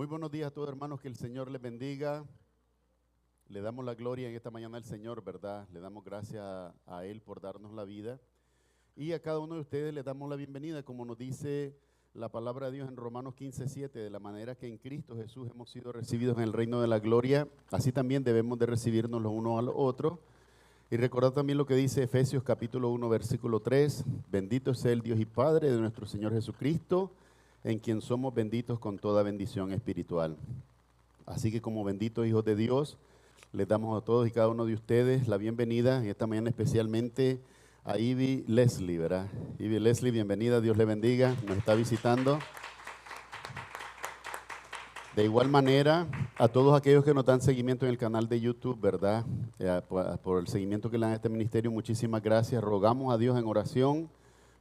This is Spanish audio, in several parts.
Muy buenos días a todos, hermanos, que el Señor les bendiga. Le damos la gloria en esta mañana al Señor, ¿verdad? Le damos gracias a Él por darnos la vida. Y a cada uno de ustedes les damos la bienvenida, como nos dice la palabra de Dios en Romanos 15:7, de la manera que en Cristo Jesús hemos sido recibidos en el reino de la gloria, así también debemos de recibirnos los unos a los otros. Y recordad también lo que dice Efesios capítulo 1, versículo 3, bendito sea el Dios y Padre de nuestro Señor Jesucristo, en quien somos benditos con toda bendición espiritual. Así que como benditos hijos de Dios, les damos a todos y cada uno de ustedes la bienvenida, y esta mañana especialmente a Ivy Leslie, ¿verdad? Ivy Leslie, bienvenida, Dios le bendiga, nos está visitando. De igual manera, a todos aquellos que nos dan seguimiento en el canal de YouTube, ¿verdad? Por el seguimiento que le dan a este ministerio, muchísimas gracias. Rogamos a Dios en oración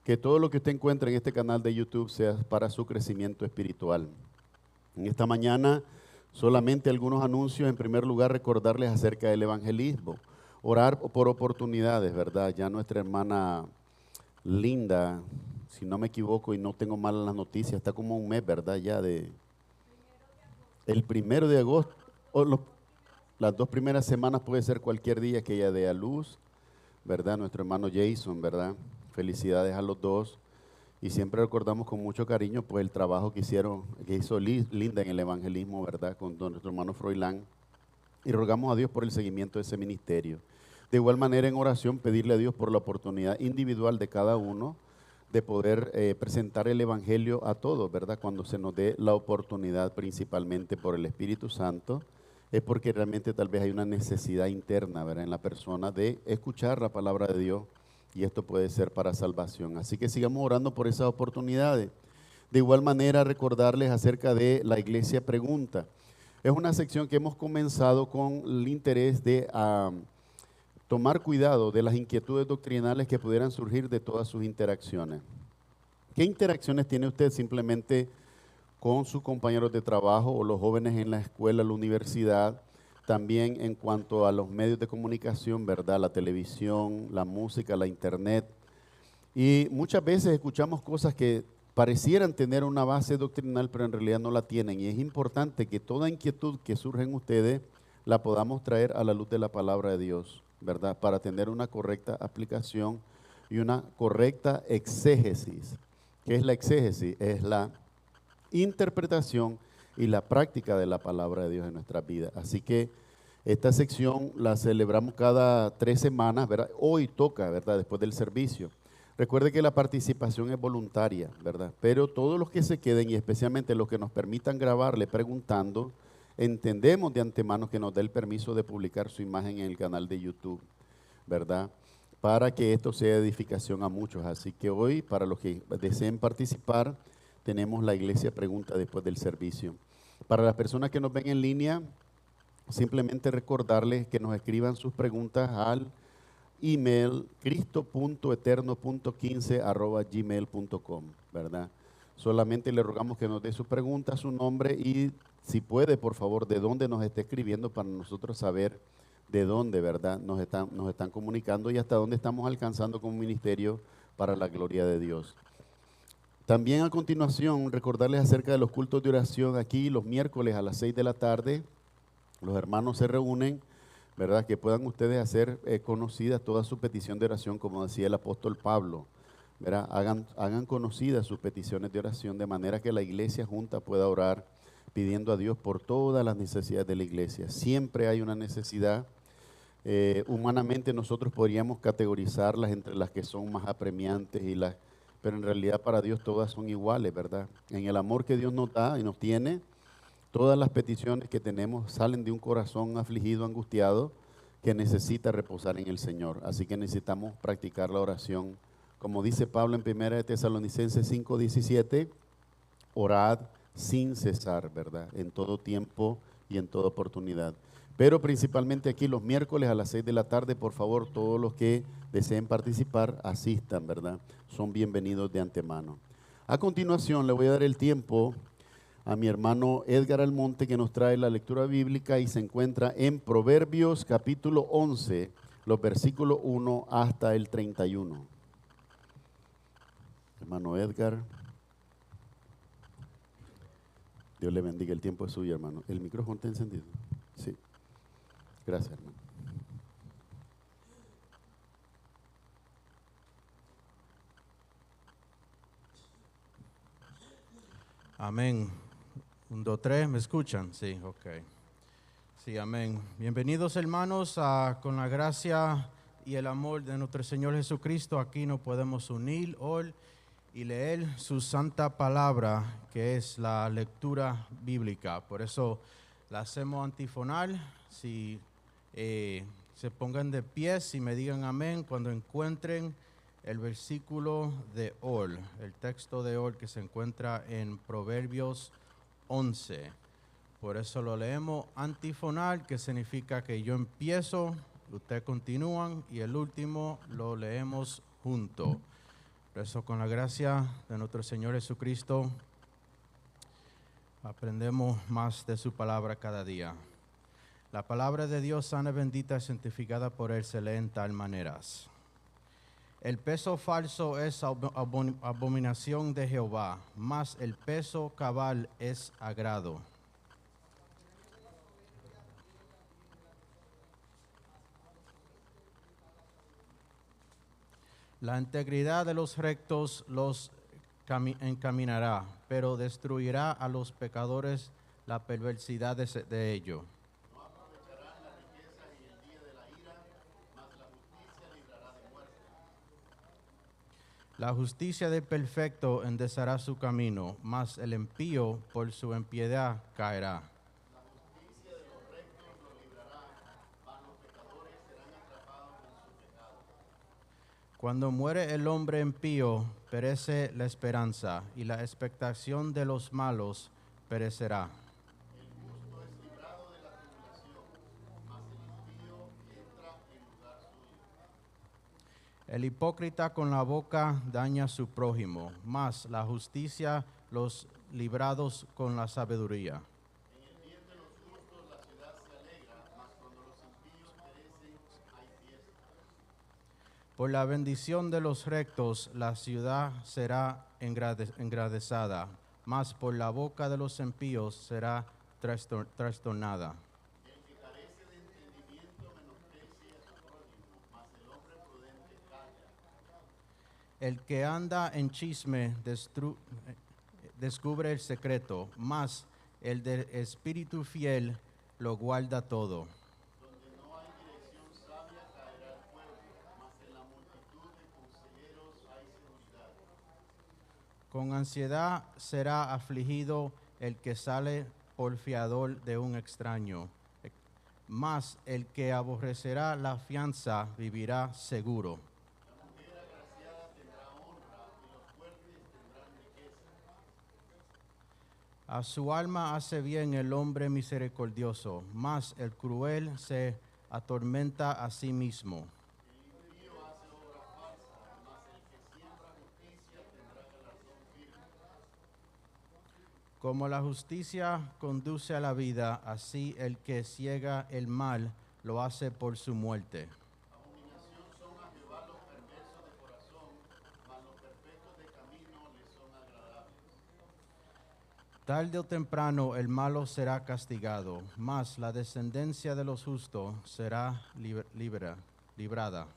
que todo lo que usted encuentre en este canal de YouTube sea para su crecimiento espiritual. En esta mañana, solamente algunos anuncios. En primer lugar, recordarles acerca del evangelismo. Orar por oportunidades, ¿verdad? Ya nuestra hermana Linda, si no me equivoco y no tengo mal las noticias, está como un mes, ¿verdad? Ya de... El 1 de agosto, las 2 primeras semanas puede ser cualquier día que ella dé a luz, ¿verdad? Nuestro hermano Jason, ¿verdad? Felicidades a los dos. Y siempre recordamos con mucho cariño pues el trabajo que hizo Linda en el evangelismo, ¿verdad? Con nuestro hermano Froilán. Y rogamos a Dios por el seguimiento de ese ministerio. De igual manera, en oración, pedirle a Dios por la oportunidad individual de cada uno de poder presentar el evangelio a todos, ¿verdad? Cuando se nos dé la oportunidad, principalmente por el Espíritu Santo, es porque realmente tal vez hay una necesidad interna, ¿verdad? En la persona de escuchar la palabra de Dios, y esto puede ser para salvación. Así que sigamos orando por esas oportunidades. De igual manera, recordarles acerca de la Iglesia Pregunta. Es una sección que hemos comenzado con el interés de tomar cuidado de las inquietudes doctrinales que pudieran surgir de todas sus interacciones. ¿Qué interacciones tiene usted simplemente con sus compañeros de trabajo o los jóvenes en la escuela, la universidad? También en cuanto a los medios de comunicación, ¿verdad? La televisión, la música, la internet. Y muchas veces escuchamos cosas que parecieran tener una base doctrinal, pero en realidad no la tienen. Y es importante que toda inquietud que surge en ustedes la podamos traer a la luz de la palabra de Dios, ¿verdad? Para tener una correcta aplicación y una correcta exégesis. ¿Qué es la exégesis? Es la interpretación y la práctica de la palabra de Dios en nuestras vidas. Así que esta sección la celebramos cada 3 semanas, ¿verdad? Hoy toca, ¿verdad? Después del servicio. Recuerde que la participación es voluntaria, ¿verdad? Pero todos los que se queden, y especialmente los que nos permitan grabarle preguntando, entendemos de antemano que nos dé el permiso de publicar su imagen en el canal de YouTube, ¿verdad? Para que esto sea edificación a muchos. Así que hoy, para los que deseen participar, tenemos la Iglesia Pregunta después del servicio. Para las personas que nos ven en línea, simplemente recordarles que nos escriban sus preguntas al email cristo.eterno.15@gmail.com, ¿verdad? Solamente le rogamos que nos dé su pregunta, su nombre y si puede, por favor, de dónde nos está escribiendo para nosotros saber de dónde, ¿verdad? Nos están comunicando y hasta dónde estamos alcanzando como ministerio para la gloria de Dios. También a continuación, recordarles acerca de los cultos de oración aquí los miércoles a las 6 de la tarde. Los hermanos se reúnen, ¿verdad? Que puedan ustedes hacer conocida toda su petición de oración, como decía el apóstol Pablo, ¿verdad? Hagan conocidas sus peticiones de oración de manera que la iglesia junta pueda orar pidiendo a Dios por todas las necesidades de la iglesia. Siempre hay una necesidad. Humanamente nosotros podríamos categorizarlas entre las que son más apremiantes pero en realidad para Dios todas son iguales, ¿verdad? En el amor que Dios nos da y nos tiene, todas las peticiones que tenemos salen de un corazón afligido, angustiado, que necesita reposar en el Señor. Así que necesitamos practicar la oración. Como dice Pablo en 1 Tesalonicenses 5:17, orad sin cesar, ¿verdad? En todo tiempo y en toda oportunidad. Pero principalmente aquí los miércoles a las 6 de la tarde, por favor, todos los que deseen participar, asistan, ¿verdad? Son bienvenidos de antemano. A continuación, le voy a dar el tiempo a mi hermano Edgar Almonte, que nos trae la lectura bíblica y se encuentra en Proverbios capítulo 11, los versículos 1 hasta el 31. Hermano Edgar. Dios le bendiga, el tiempo es suyo, hermano. ¿El micrófono está encendido? Sí. Gracias, hermano. Amén. 1, 2, 3, ¿me escuchan? Sí, ok. Sí, amén. Bienvenidos, hermanos, con la gracia y el amor de nuestro Señor Jesucristo. Aquí nos podemos unir hoy y leer su santa palabra, que es la lectura bíblica. Por eso la hacemos antifonal. Si se pongan de pie y me digan amén cuando encuentren el versículo de hoy, el texto de hoy que se encuentra en Proverbios 11. Por eso lo leemos antifonal, que significa que yo empiezo, ustedes continúan y el último lo leemos juntos. Por eso, con la gracia de nuestro Señor Jesucristo, aprendemos más de su palabra cada día. La palabra de Dios sana, bendita, santificada por Él, se lee en tal maneras. El peso falso es abominación de Jehová, mas el peso cabal es agrado. La integridad de los rectos los encaminará, pero destruirá a los pecadores la perversidad de ellos. No aprovecharán la riqueza y el día de la ira, mas la justicia librará de muerte. La justicia del perfecto enderezará su camino, mas el impío por su impiedad caerá. La justicia de los rectos los librará, mas los pecadores serán atrapados en su pecado. Cuando muere el hombre impío, perece la esperanza, y la expectación de los malos perecerá. El justo es librado de la tribulación, mas el impío entra en lugar suyo. El hipócrita con la boca daña a su prójimo, mas la justicia los librados con la sabiduría. En el bien de los justos la ciudad se alegra, mas cuando los impíos perecen hay fiesta. Por la bendición de los rectos la ciudad será engrandecida, mas por la boca de los impíos será trastornada. El que carece de entendimiento menosprecia a su prójimo, mas el hombre prudente calla. El que anda en chisme descubre el secreto, mas el del espíritu fiel lo guarda todo. Donde no hay dirección sabia caerá el pueblo, mas en la multitud de consejeros hay seguridad. Con ansiedad será afligido el que sale por fiador de un extraño, mas el que aborrecerá la fianza vivirá seguro. La mujer agraciada tendrá honra y los fuertes tendrán riqueza. A su alma hace bien el hombre misericordioso, mas el cruel se atormenta a sí mismo. El impío hace obras falsas, mas el que siembra justicia tendrá galardón firme. Como la justicia conduce a la vida, así el que ciega el mal lo hace por su muerte. Abominación son a Jehová los perversos de corazón, mas los perfectos de camino les son agradables. Tarde o temprano el malo será castigado, mas la descendencia de los justos será librada.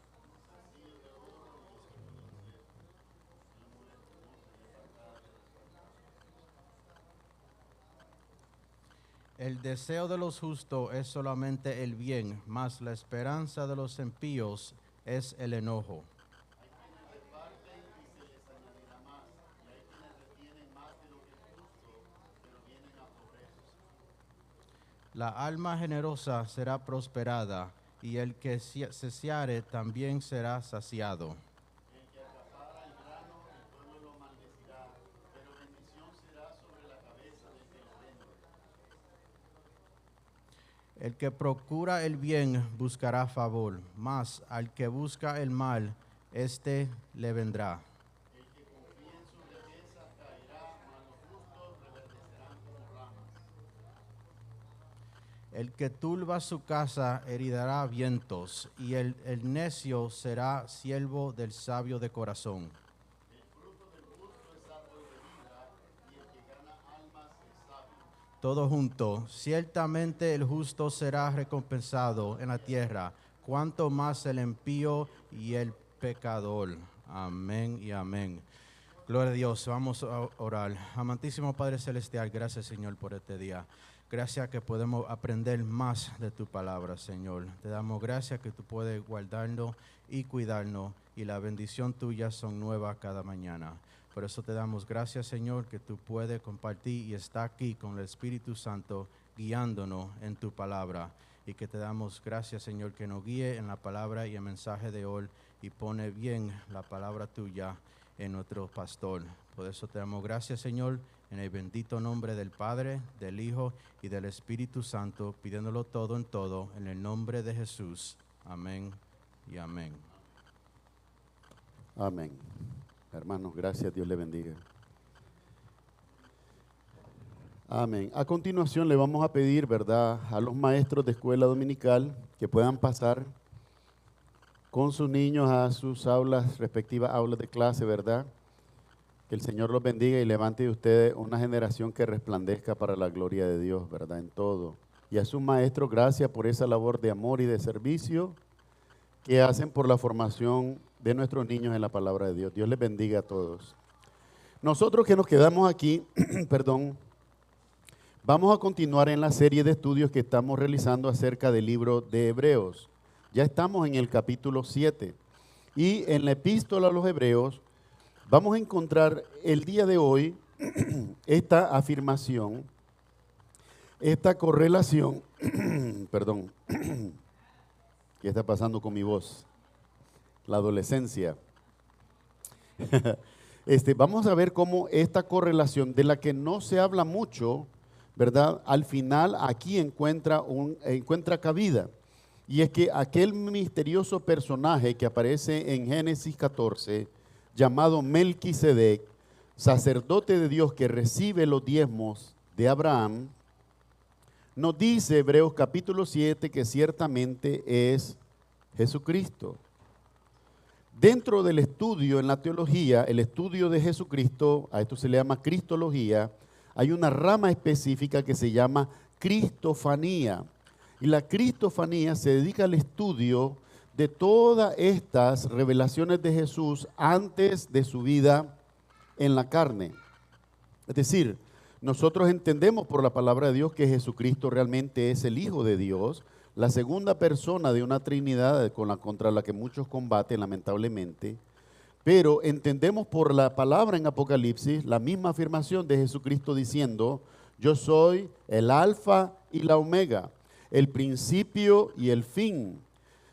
El deseo de los justos es solamente el bien, mas la esperanza de los impíos es el enojo. Hay quienes reparten y se les añadirá más, y hay quienes retienen más de lo que es justo, pero vienen a pobreza. La alma generosa será prosperada, y el que saciare también será saciado. El que acapara el grano, el pueblo lo maldecirá, pero bendición será sobre la cabeza del que lo vende. El que procura el bien buscará favor, mas al que busca el mal, éste le vendrá. El que confía en su riqueza caerá, mas los justos reverdecerán como ramas. El que turba su casa heredará vientos, y el necio será siervo del sabio de corazón. El fruto del justo es árbol de vida, y el que gana almas es sabio. todo junto. Ciertamente el justo será recompensado en la tierra, cuanto más el impío y el pecador. Amén y amén. Gloria a Dios, vamos a orar. Amantísimo Padre Celestial, gracias Señor por este día. Gracias que podemos aprender más de tu palabra, Señor. Te damos gracias que tú puedes guardarnos y cuidarnos, y la bendición tuya son nuevas cada mañana. Por eso te damos gracias, Señor, que tú puedes compartir y está aquí con el Espíritu Santo guiándonos en tu palabra. Y que te damos gracias, Señor, que nos guíe en la palabra y el mensaje de hoy y pone bien la palabra tuya en nuestro pastor. Por eso te damos gracias, Señor, en el bendito nombre del Padre, del Hijo y del Espíritu Santo, pidiéndolo todo en todo, en el nombre de Jesús. Amén y amén. Amén. Hermanos, gracias, Dios le bendiga. Amén. A continuación le vamos a pedir, ¿verdad?, a los maestros de escuela dominical que puedan pasar con sus niños a sus aulas, respectivas aulas de clase, ¿verdad? Que el Señor los bendiga y levante de ustedes una generación que resplandezca para la gloria de Dios, ¿verdad?, en todo. Y a sus maestros, gracias por esa labor de amor y de servicio que hacen por la formación de nuestros niños en la palabra de Dios. Dios les bendiga a todos. Nosotros que nos quedamos aquí, perdón, vamos a continuar en la serie de estudios que estamos realizando acerca del libro de Hebreos. Ya estamos en el capítulo 7 y en la epístola a los Hebreos vamos a encontrar el día de hoy esta afirmación, esta correlación, perdón, ¿qué está pasando con mi voz? La adolescencia. Vamos a ver cómo esta correlación de la que no se habla mucho, ¿verdad?, al final aquí encuentra cabida. Y es que aquel misterioso personaje que aparece en Génesis 14, llamado Melquisedec, sacerdote de Dios que recibe los diezmos de Abraham, nos dice Hebreos capítulo 7 que ciertamente es Jesucristo. Dentro del estudio en la teología, el estudio de Jesucristo, a esto se le llama cristología, hay una rama específica que se llama cristofanía. Y la cristofanía se dedica al estudio de todas estas revelaciones de Jesús antes de su vida en la carne. Es decir, nosotros entendemos por la palabra de Dios que Jesucristo realmente es el Hijo de Dios, la segunda persona de una Trinidad contra la que muchos combaten lamentablemente, pero entendemos por la palabra en Apocalipsis la misma afirmación de Jesucristo diciendo: yo soy el alfa y la omega, el principio y el fin.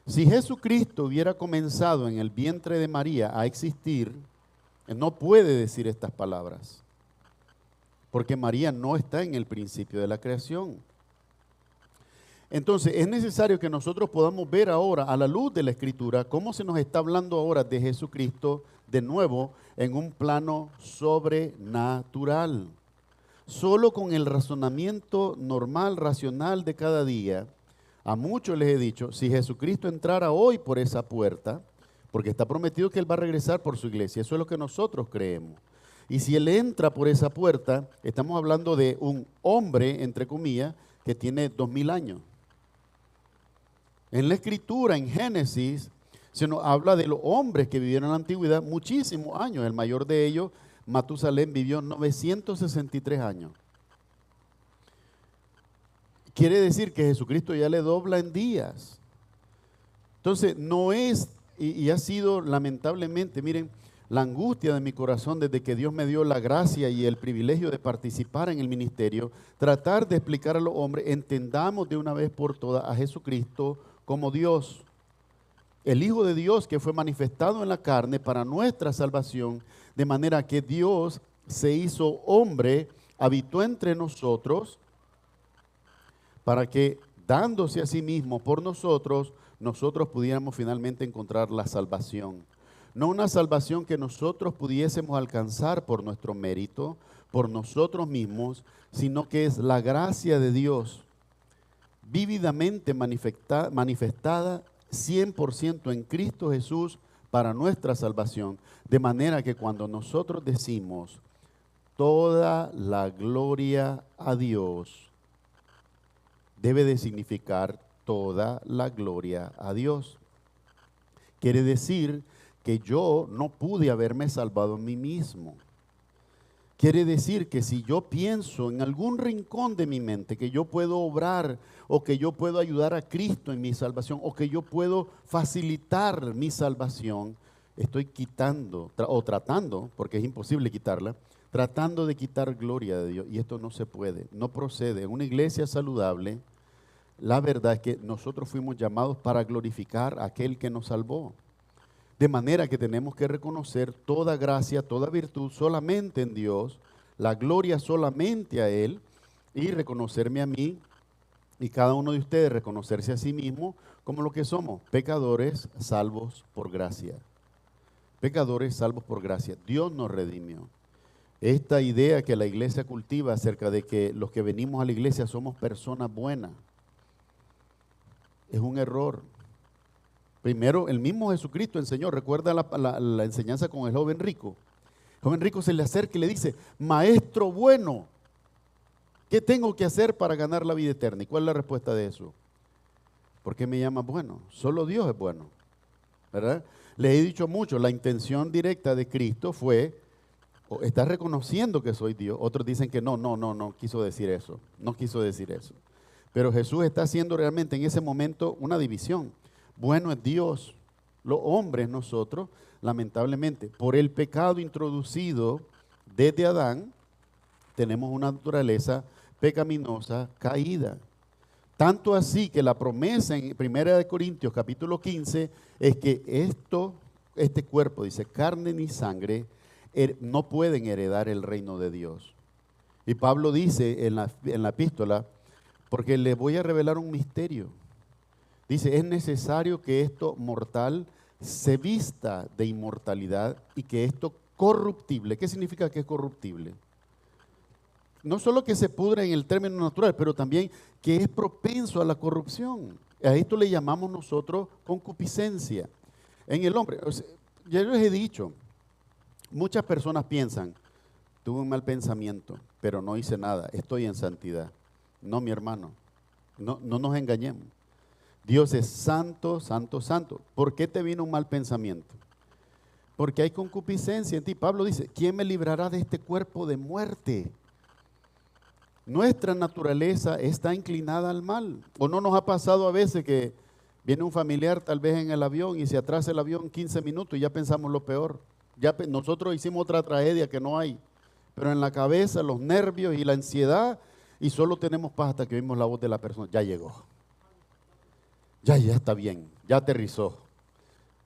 Si Jesucristo hubiera comenzado en el vientre de María a existir, no puede decir estas palabras, porque María no está en el principio de la creación. Entonces es necesario que nosotros podamos ver ahora a la luz de la Escritura cómo se nos está hablando ahora de Jesucristo de nuevo en un plano sobrenatural. Solo con el razonamiento normal, racional de cada día, a muchos les he dicho, si Jesucristo entrara hoy por esa puerta, porque está prometido que Él va a regresar por su iglesia, eso es lo que nosotros creemos. Y si Él entra por esa puerta, estamos hablando de un hombre, entre comillas, que tiene 2000 años. En la Escritura, en Génesis, se nos habla de los hombres que vivieron en la antigüedad muchísimos años. El mayor de ellos, Matusalén, vivió 963 años. Quiere decir que Jesucristo ya le dobla en días. Entonces, no es, y ha sido lamentablemente, miren, la angustia de mi corazón desde que Dios me dio la gracia y el privilegio de participar en el ministerio, tratar de explicar a los hombres, entendamos de una vez por todas a Jesucristo como Dios, el Hijo de Dios que fue manifestado en la carne para nuestra salvación, de manera que Dios se hizo hombre, habitó entre nosotros, para que dándose a sí mismo por nosotros, nosotros pudiéramos finalmente encontrar la salvación. No una salvación que nosotros pudiésemos alcanzar por nuestro mérito, por nosotros mismos, sino que es la gracia de Dios vívidamente manifestada 100% en Cristo Jesús para nuestra salvación. De manera que cuando nosotros decimos, toda la gloria a Dios debe de significar toda la gloria a Dios. Quiere decir que yo no pude haberme salvado a mí mismo. Quiere decir que si yo pienso en algún rincón de mi mente que yo puedo obrar o que yo puedo ayudar a Cristo en mi salvación o que yo puedo facilitar mi salvación, estoy quitando o tratando, porque es imposible quitarla, tratando de quitar gloria de Dios. Y esto no se puede, no procede. En una iglesia saludable, la verdad es que nosotros fuimos llamados para glorificar a aquel que nos salvó. De manera que tenemos que reconocer toda gracia, toda virtud solamente en Dios, la gloria solamente a Él, y reconocerme a mí y cada uno de ustedes reconocerse a sí mismo como lo que somos, pecadores salvos por gracia. Pecadores salvos por gracia. Dios nos redimió. Esta idea que la iglesia cultiva acerca de que los que venimos a la iglesia somos personas buenas, es un error. Primero, el mismo Jesucristo enseñó, recuerda la enseñanza con el joven rico. El joven rico se le acerca y le dice, maestro bueno, ¿qué tengo que hacer para ganar la vida eterna? ¿Y cuál es la respuesta de eso? ¿Por qué me llamas bueno? Solo Dios es bueno, ¿verdad? Les he dicho mucho, la intención directa de Cristo fue, ¿estás reconociendo que soy Dios? Otros dicen que no quiso decir eso, no quiso decir eso. Pero Jesús está haciendo realmente en ese momento una división. Bueno es Dios, los hombres nosotros, lamentablemente, por el pecado introducido desde Adán, tenemos una naturaleza pecaminosa caída. Tanto así que la promesa en 1 Corintios capítulo 15 es que este cuerpo, dice, carne ni sangre, no pueden heredar el reino de Dios. Y Pablo dice en la epístola, porque les voy a revelar un misterio. Dice, es necesario que esto mortal se vista de inmortalidad y que esto corruptible, ¿qué significa que es corruptible? No solo que se pudra en el término natural, pero también que es propenso a la corrupción. A esto le llamamos nosotros concupiscencia. En el hombre, ya les he dicho, muchas personas piensan, tuve un mal pensamiento, pero no hice nada, estoy en santidad. No, mi hermano, no nos engañemos. Dios es santo, santo, santo. ¿Por qué te vino un mal pensamiento? Porque hay concupiscencia en ti. Pablo dice, ¿quién me librará de este cuerpo de muerte? Nuestra naturaleza está inclinada al mal. ¿O no nos ha pasado a veces que viene un familiar tal vez en el avión y se atrasa el avión 15 minutos y ya pensamos lo peor? Nosotros hicimos otra tragedia que no hay. Pero en la cabeza, los nervios y la ansiedad, y solo tenemos paz hasta que oímos la voz de la persona. Ya llegó. Ya está bien, ya aterrizó.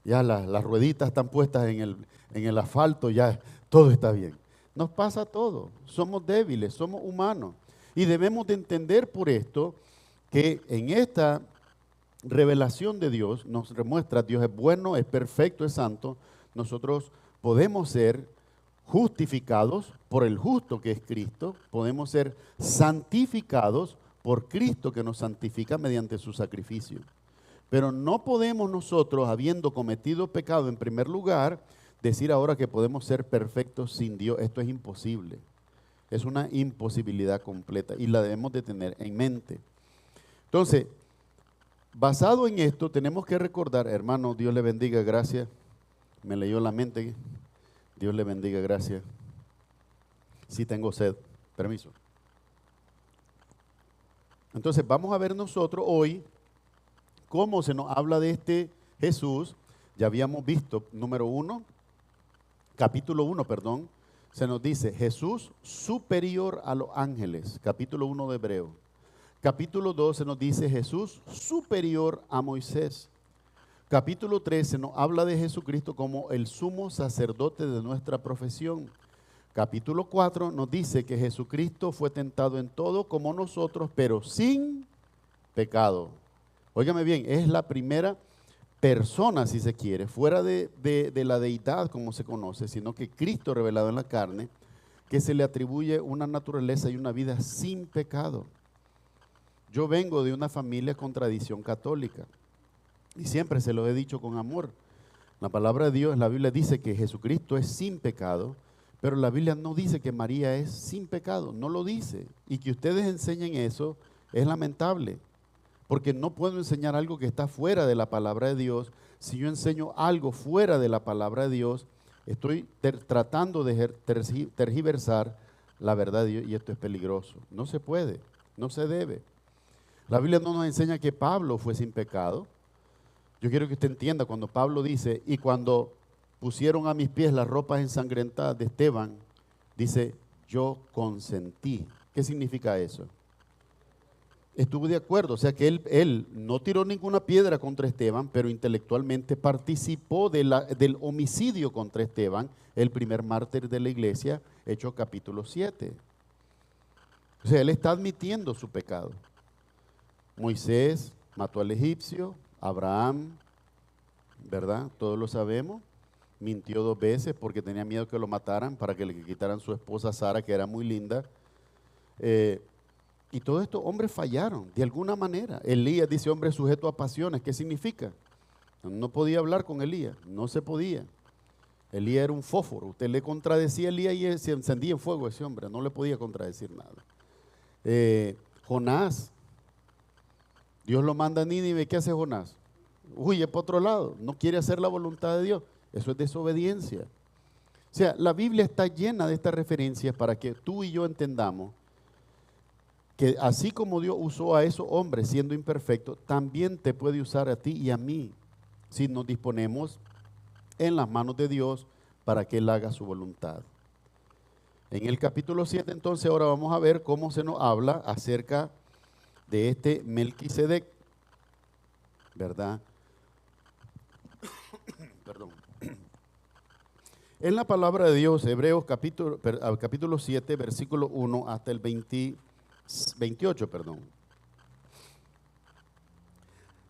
Ya las rueditas están puestas en el asfalto, ya todo está bien. Nos pasa todo, somos débiles, somos humanos. Y debemos de entender por esto que en esta revelación de Dios nos demuestra Dios es bueno, es perfecto, es santo. Nosotros podemos ser justificados por el justo que es Cristo, podemos ser santificados por Cristo que nos santifica mediante su sacrificio. Pero no podemos nosotros, habiendo cometido pecado en primer lugar, decir ahora que podemos ser perfectos sin Dios. Esto es imposible. Es una imposibilidad completa y la debemos de tener en mente. Entonces, basado en esto, tenemos que recordar, hermano, Dios le bendiga, gracias. Me leyó la mente. Dios le bendiga, gracias. Sí tengo sed. Permiso. Entonces, vamos a ver nosotros hoy cómo se nos habla de este Jesús. Ya habíamos visto, capítulo 1, se nos dice Jesús superior a los ángeles, capítulo 1 de Hebreo. Capítulo 2 se nos dice Jesús superior a Moisés. Capítulo 3 se nos habla de Jesucristo como el sumo sacerdote de nuestra profesión. Capítulo 4 nos dice que Jesucristo fue tentado en todo como nosotros, pero sin pecado. Óigame bien, es la primera persona, si se quiere, fuera de la deidad como se conoce, sino que Cristo revelado en la carne, que se le atribuye una naturaleza y una vida sin pecado. Yo vengo de una familia con tradición católica y siempre se lo he dicho con amor. La palabra de Dios, la Biblia dice que Jesucristo es sin pecado, Pero la Biblia no dice que María es sin pecado, no lo dice. Y que ustedes enseñen eso es lamentable, porque no puedo enseñar algo que está fuera de la palabra de Dios. Si yo enseño algo fuera de la palabra de Dios, estoy tratando de tergiversar la verdad de Dios, y esto es peligroso. No se puede, no se debe. La Biblia no nos enseña que Pablo fue sin pecado. Yo quiero que usted entienda cuando Pablo dice, y cuando pusieron a mis pies las ropas ensangrentadas de Esteban, dice, yo consentí. ¿Qué significa eso? Estuvo de acuerdo, o sea que él no tiró ninguna piedra contra Esteban, pero intelectualmente participó del homicidio contra Esteban, el primer mártir de la iglesia, Hechos capítulo 7. O sea, él está admitiendo su pecado. Moisés mató al egipcio, Abraham, ¿verdad? Todos lo sabemos. Mintió 2 veces porque tenía miedo que lo mataran, para que le quitaran su esposa Sara, que era muy linda. Y todos estos hombres fallaron de alguna manera. Elías dice, hombre sujeto a pasiones. ¿Qué significa? No podía hablar con Elías, no se podía. Elías era un fósforo. Usted le contradecía a Elías y se encendía en fuego ese hombre, no le podía contradecir nada. Jonás, Dios lo manda a Nínive. ¿Qué hace Jonás? Huye para otro lado, no quiere hacer la voluntad de Dios. Eso es desobediencia. O sea, la Biblia está llena de estas referencias para que tú y yo entendamos que así como Dios usó a esos hombres siendo imperfectos, también te puede usar a ti y a mí, si nos disponemos en las manos de Dios para que Él haga su voluntad. En el capítulo 7, entonces, ahora vamos a ver cómo se nos habla acerca de este Melquisedec, ¿verdad? Perdón. En la palabra de Dios, Hebreos capítulo 7, versículo 1 hasta el 28.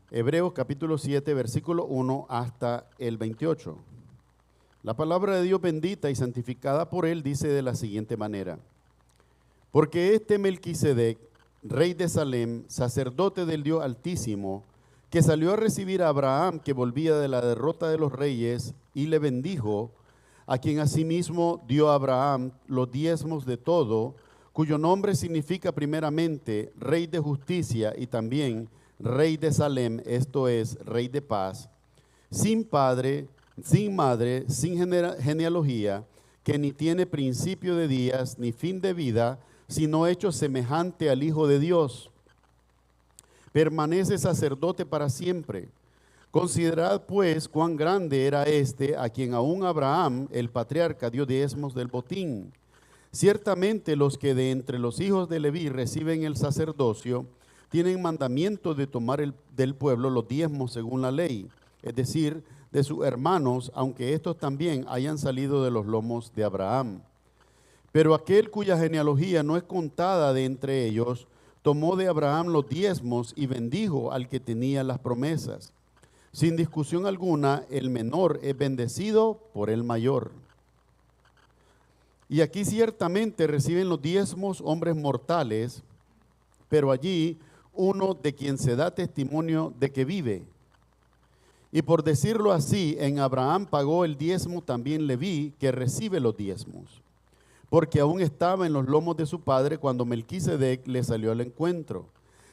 Hebreos capítulo 7, versículo 1 hasta el 28. La palabra de Dios bendita y santificada por Él dice de la siguiente manera: porque este Melquisedec, rey de Salem, sacerdote del Dios Altísimo, que salió a recibir a Abraham, que volvía de la derrota de los reyes, y le bendijo, a quien asimismo dio a Abraham los diezmos de todo, cuyo nombre significa primeramente Rey de Justicia y también Rey de Salem, esto es, Rey de Paz, sin padre, sin madre, sin genealogía, que ni tiene principio de días ni fin de vida, sino hecho semejante al Hijo de Dios. Permanece sacerdote para siempre. Considerad pues cuán grande era este, a quien aún Abraham, el patriarca, dio diezmos del botín. Ciertamente los que de entre los hijos de Leví reciben el sacerdocio, tienen mandamiento de tomar del pueblo los diezmos según la ley, es decir, de sus hermanos, aunque estos también hayan salido de los lomos de Abraham. Pero aquel cuya genealogía no es contada de entre ellos, tomó de Abraham los diezmos y bendijo al que tenía las promesas. Sin discusión alguna, el menor es bendecido por el mayor. Y aquí ciertamente reciben los diezmos hombres mortales, pero allí uno de quien se da testimonio de que vive. Y por decirlo así, en Abraham pagó el diezmo también Leví, que recibe los diezmos, porque aún estaba en los lomos de su padre cuando Melquisedec le salió al encuentro.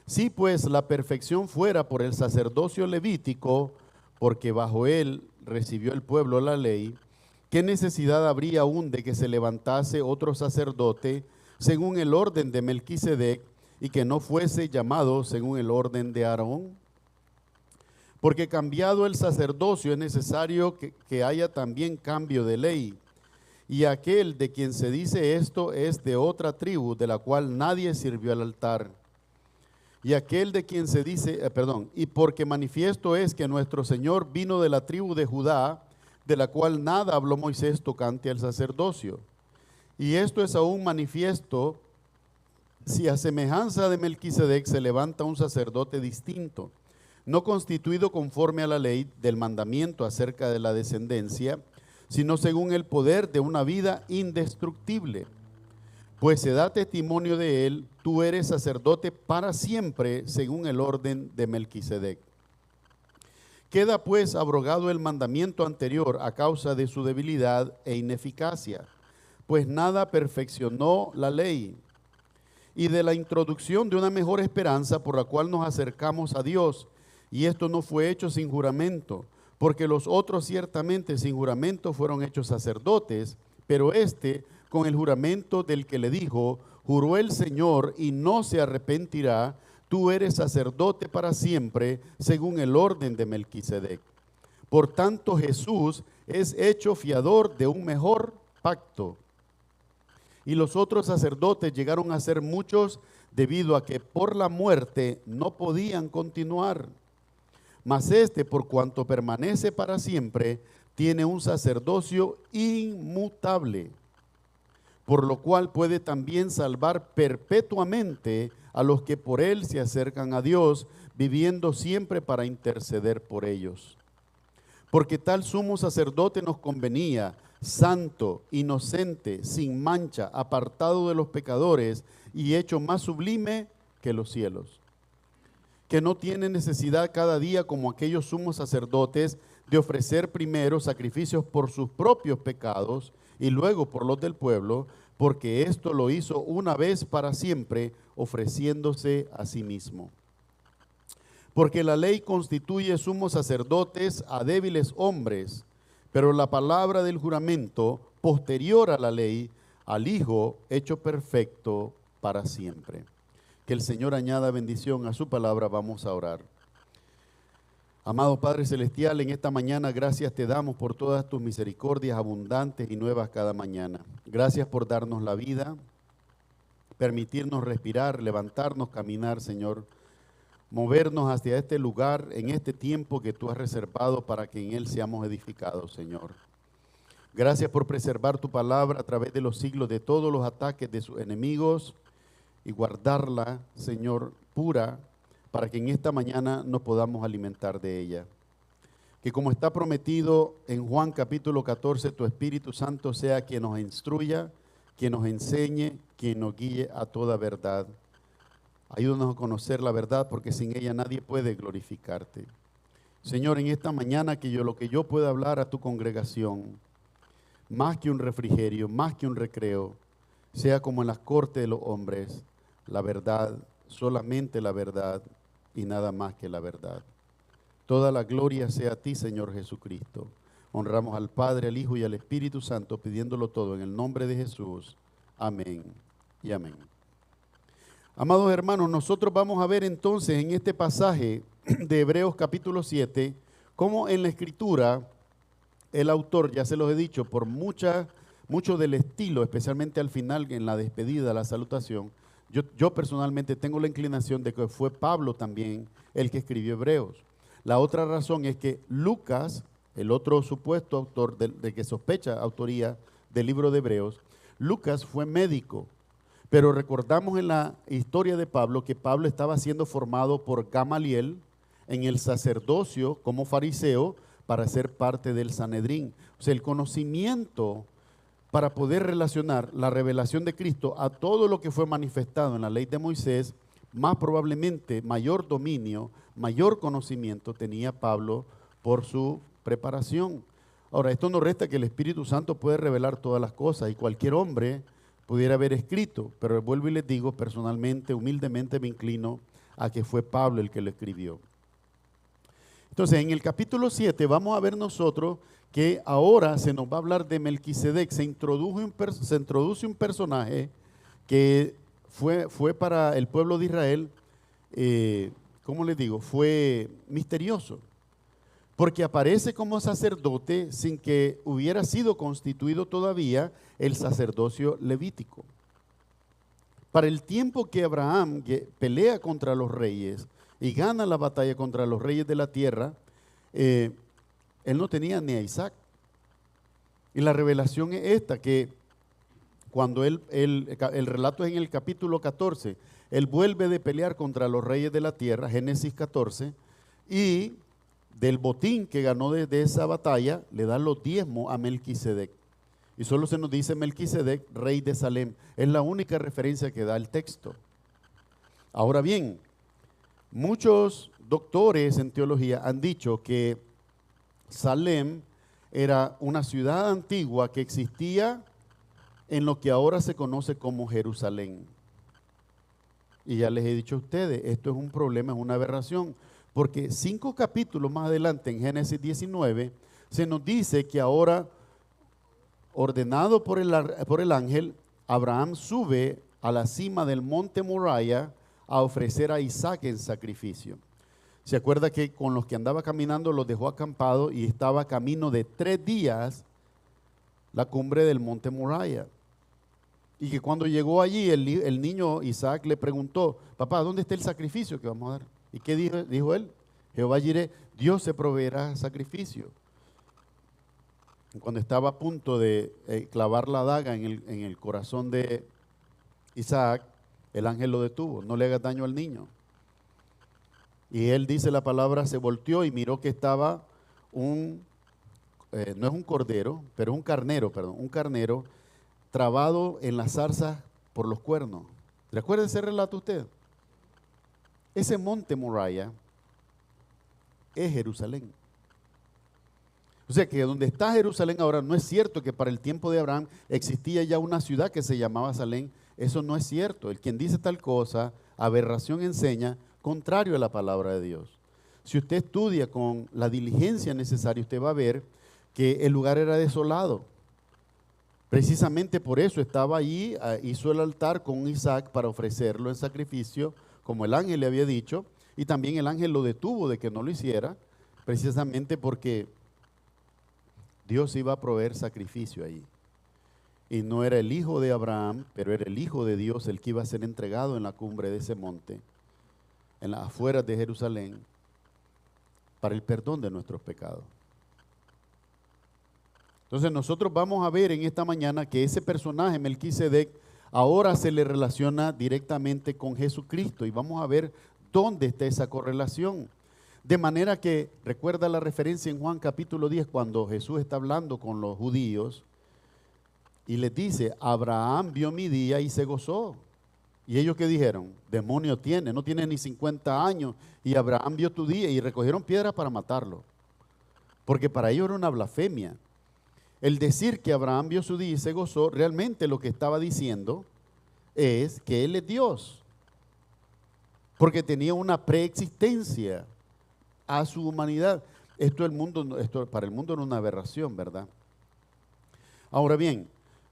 Si pues la perfección fuera por el sacerdocio levítico, porque bajo él recibió el pueblo la ley, ¿qué necesidad habría aún de que se levantase otro sacerdote según el orden de Melquisedec y que no fuese llamado según el orden de Aarón? Porque cambiado el sacerdocio es necesario que haya también cambio de ley. Y aquel de quien se dice esto es de otra tribu, de la cual nadie sirvió al altar. Y aquel de quien se dice, y porque manifiesto es que nuestro Señor vino de la tribu de Judá, de la cual nada habló Moisés tocante al sacerdocio. Y esto es aún manifiesto si a semejanza de Melquisedec se levanta un sacerdote distinto, no constituido conforme a la ley del mandamiento acerca de la descendencia, sino según el poder de una vida indestructible. Pues se da testimonio de él, tú eres sacerdote para siempre, según el orden de Melquisedec. Queda pues abrogado el mandamiento anterior a causa de su debilidad e ineficacia, pues nada perfeccionó la ley, y de la introducción de una mejor esperanza por la cual nos acercamos a Dios. Y esto no fue hecho sin juramento, porque los otros ciertamente sin juramento fueron hechos sacerdotes, pero este con el juramento del que le dijo, juró el Señor y no se arrepentirá, tú eres sacerdote para siempre, según el orden de Melquisedec. Por tanto, Jesús es hecho fiador de un mejor pacto. Y los otros sacerdotes llegaron a ser muchos debido a que por la muerte no podían continuar. Mas este, por cuanto permanece para siempre, tiene un sacerdocio inmutable, por lo cual puede también salvar perpetuamente a los que por él se acercan a Dios, viviendo siempre para interceder por ellos. Porque tal sumo sacerdote nos convenía, santo, inocente, sin mancha, apartado de los pecadores y hecho más sublime que los cielos, que no tiene necesidad cada día como aquellos sumos sacerdotes de ofrecer primero sacrificios por sus propios pecados y luego por los del pueblo, porque esto lo hizo una vez para siempre, ofreciéndose a sí mismo. Porque la ley constituye sumos sacerdotes a débiles hombres, pero la palabra del juramento, posterior a la ley, al Hijo hecho perfecto para siempre. Que el Señor añada bendición a su palabra. Vamos a orar. Amado Padre Celestial, en esta mañana gracias te damos por todas tus misericordias abundantes y nuevas cada mañana. Gracias por darnos la vida, permitirnos respirar, levantarnos, caminar, Señor. Movernos hacia este lugar en este tiempo que tú has reservado para que en él seamos edificados, Señor. Gracias por preservar tu palabra a través de los siglos de todos los ataques de sus enemigos y guardarla, Señor, pura, para que en esta mañana nos podamos alimentar de ella. Que como está prometido en Juan capítulo 14, tu Espíritu Santo sea quien nos instruya, quien nos enseñe, quien nos guíe a toda verdad. Ayúdanos a conocer la verdad, porque sin ella nadie puede glorificarte. Señor, en esta mañana lo que yo pueda hablar a tu congregación, más que un refrigerio, más que un recreo, sea como en las cortes de los hombres, la verdad, solamente la verdad y nada más que la verdad. Toda la gloria sea a ti, Señor Jesucristo. Honramos al Padre, al Hijo y al Espíritu Santo, pidiéndolo todo en el nombre de Jesús. Amén y amén. Amados hermanos, nosotros vamos a ver entonces en este pasaje de Hebreos capítulo 7, cómo en la Escritura el autor, ya se los he dicho, por mucho del estilo, especialmente al final en la despedida, la salutación, yo personalmente tengo la inclinación de que fue Pablo también el que escribió Hebreos. La otra razón es que Lucas, el otro supuesto autor de que sospecha autoría del libro de Hebreos, Lucas fue médico. Pero recordamos en la historia de Pablo que Pablo estaba siendo formado por Gamaliel en el sacerdocio como fariseo para ser parte del Sanedrín. O sea, el conocimiento para poder relacionar la revelación de Cristo a todo lo que fue manifestado en la ley de Moisés, más probablemente mayor dominio, mayor conocimiento tenía Pablo por su preparación. Ahora, esto no resta que el Espíritu Santo puede revelar todas las cosas y cualquier hombre pudiera haber escrito, pero vuelvo y les digo, personalmente, humildemente me inclino a que fue Pablo el que lo escribió. Entonces, en el capítulo 7 vamos a ver nosotros que ahora se nos va a hablar de Melquisedec. Se introduce un personaje que fue para el pueblo de Israel, ¿cómo les digo? Fue misterioso, porque aparece como sacerdote sin que hubiera sido constituido todavía el sacerdocio levítico. Para el tiempo que Abraham pelea contra los reyes y gana la batalla contra los reyes de la tierra, él no tenía ni a Isaac. Y la revelación es esta, que cuando el relato es en el capítulo 14, él vuelve de pelear contra los reyes de la tierra, Génesis 14, y del botín que ganó de esa batalla, le dan los diezmos a Melquisedec. Y solo se nos dice Melquisedec, rey de Salem. Es la única referencia que da el texto. Ahora bien, muchos doctores en teología han dicho que Salem era una ciudad antigua que existía en lo que ahora se conoce como Jerusalén. Y ya les he dicho a ustedes, esto es un problema, es una aberración, porque 5 capítulos más adelante en Génesis 19 se nos dice que ahora, ordenado por el ángel, Abraham sube a la cima del monte Moriah a ofrecer a Isaac en sacrificio. Se acuerda que con los que andaba caminando los dejó acampados y estaba a camino de 3 días la cumbre del monte Moriah. Y que cuando llegó allí el niño Isaac le preguntó: papá, ¿dónde está el sacrificio que vamos a dar? ¿Y qué dijo él? Jehová Jireh, Dios se proveerá sacrificio. Cuando estaba a punto de clavar la daga en el corazón de Isaac, el ángel lo detuvo: no le hagas daño al niño. Y él, dice la palabra, se volteó y miró que estaba no es un cordero, pero un carnero trabado en la zarza por los cuernos. ¿Recuerda ese relato usted? Ese monte Moriah es Jerusalén. O sea que donde está Jerusalén ahora, no es cierto que para el tiempo de Abraham existía ya una ciudad que se llamaba Salem. Eso no es cierto. El quien dice tal cosa, aberración enseña, contrario a la palabra de Dios. Si usted estudia con la diligencia necesaria, usted va a ver que el lugar era desolado. Precisamente por eso estaba allí, hizo el altar con Isaac para ofrecerlo en sacrificio, como el ángel le había dicho, y también el ángel lo detuvo de que no lo hiciera, precisamente porque Dios iba a proveer sacrificio allí. Y no era el hijo de Abraham, pero era el hijo de Dios el que iba a ser entregado en la cumbre de ese monte, en las afueras de Jerusalén, para el perdón de nuestros pecados. Entonces nosotros vamos a ver en esta mañana que ese personaje, Melquisedec, ahora se le relaciona directamente con Jesucristo, y vamos a ver dónde está esa correlación. De manera que, recuerda la referencia en Juan capítulo 10, cuando Jesús está hablando con los judíos y les dice: Abraham vio mi día y se gozó. ¿Y ellos qué dijeron? Demonio tiene, no tiene ni 50 años, y Abraham vio tu día, y recogieron piedras para matarlo, porque para ellos era una blasfemia. El decir que Abraham vio su día y se gozó, realmente lo que estaba diciendo es que Él es Dios, porque tenía una preexistencia a su humanidad. Esto para el mundo era una aberración, ¿verdad? Ahora bien,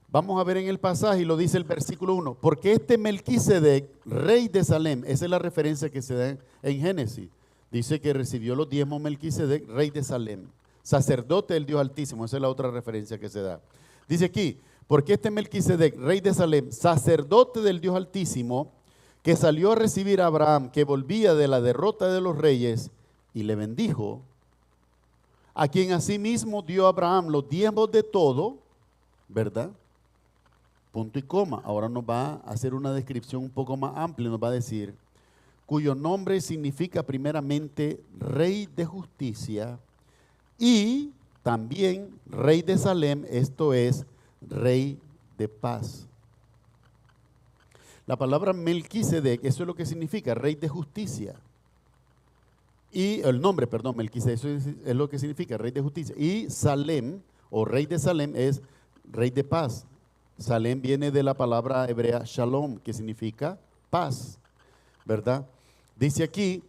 vamos a ver en el pasaje, y lo dice el versículo 1, porque este Melquisedec, rey de Salem, esa es la referencia que se da en Génesis, dice que recibió los diezmos Melquisedec, rey de Salem, sacerdote del Dios Altísimo. Esa es la otra referencia que se da. Dice aquí: porque este Melquisedec, rey de Salem, sacerdote del Dios Altísimo, que salió a recibir a Abraham, que volvía de la derrota de los reyes, y le bendijo, a quien asimismo dio a Abraham los diezmos de todo, ¿verdad? Punto y coma. Ahora nos va a hacer una descripción un poco más amplia, nos va a decir: cuyo nombre significa primeramente Rey de Justicia, y también Rey de Salem, esto es, Rey de Paz. La palabra Melquisedec, eso es lo que significa, Rey de Justicia. Y el nombre, perdón, Melquisedec, eso es lo que significa, Rey de Justicia. Y Salem, o Rey de Salem, es Rey de Paz. Salem viene de la palabra hebrea Shalom, que significa paz, ¿verdad? Dice aquí,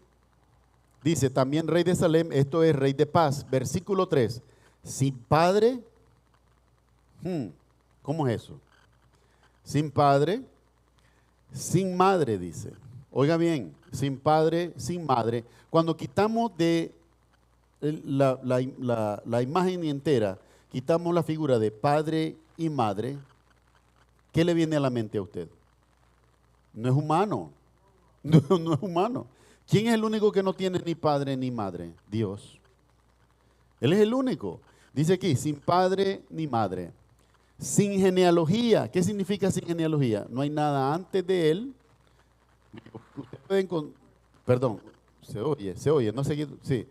dice también Rey de Salem, esto es Rey de Paz. Versículo 3, sin padre, ¿cómo es eso? Sin padre, sin madre, dice. Oiga bien, sin padre, sin madre. Cuando quitamos de la imagen entera, quitamos la figura de padre y madre, ¿qué le viene a la mente a usted? No es humano, no es humano. ¿Quién es el único que no tiene ni padre ni madre? Dios. Él es el único. Dice aquí, sin padre ni madre. Sin genealogía. ¿Qué significa sin genealogía? No hay nada antes de él. Usted puede perdón, se oye, no sé, sí.